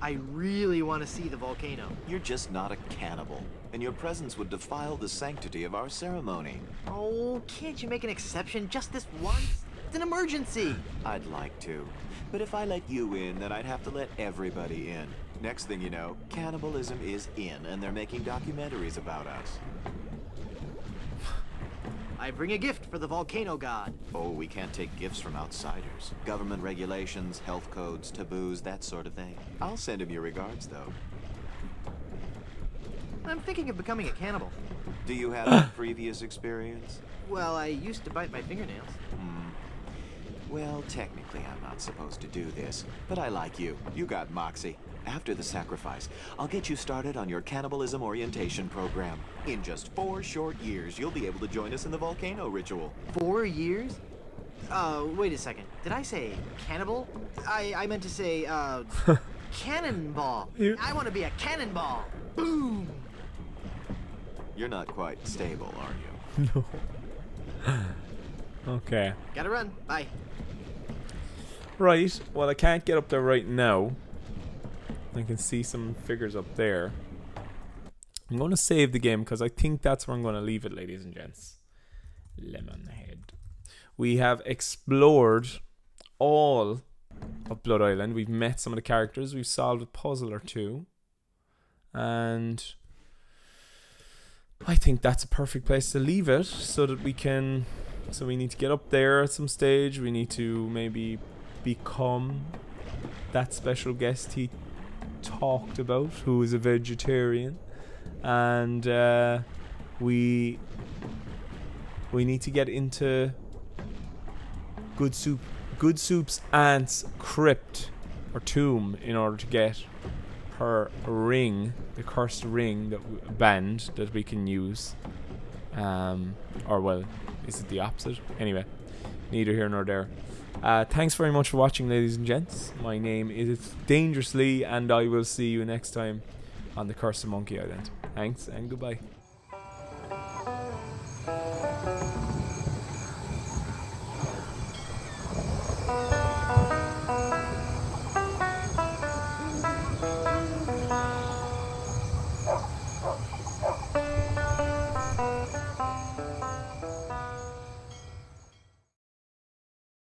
I really want to see the volcano. You're just not a cannibal. And your presence would defile the sanctity of our ceremony. Oh, can't you make an exception just this once? It's an emergency. I'd like to. But if I let you in, then I'd have to let everybody in. Next thing you know, cannibalism is in, and they're making documentaries about us. I bring a gift for the volcano god. Oh, we can't take gifts from outsiders. Government regulations, health codes, taboos, that sort of thing. I'll send him your regards, though. I'm thinking of becoming a cannibal. Do you have any previous experience? Well, I used to bite my fingernails. Well, technically I'm not supposed to do this, but I like you. You got moxie. After the sacrifice, I'll get you started on your cannibalism orientation program. In just 4 short years, you'll be able to join us in the volcano ritual. 4 years? Wait a second. Did I say cannibal? I meant to say, cannonball. You- I want to be a cannonball. Boom! You're not quite stable, are you? No. Okay. Gotta run. Bye. Right. Well, I can't get up there right now. I can see some figures up there. I'm going to save the game because I think that's where I'm going to leave it, ladies and gents. Lemonhead. We have explored all of Blood Island. We've met some of the characters. We've solved a puzzle or two. And I think that's a perfect place to leave it so that we can... So we need to get up there at some stage. We need to maybe become that special guest he talked about, who is a vegetarian. And we need to get into Good Soup's aunt's crypt or tomb in order to get her ring, the cursed ring band that we can use. Or well, is it the opposite? Anyway, neither here nor there. Thanks very much for watching, ladies and gents. My name is Dangerously, and I will see you next time on the Curse of Monkey Island. Thanks and goodbye.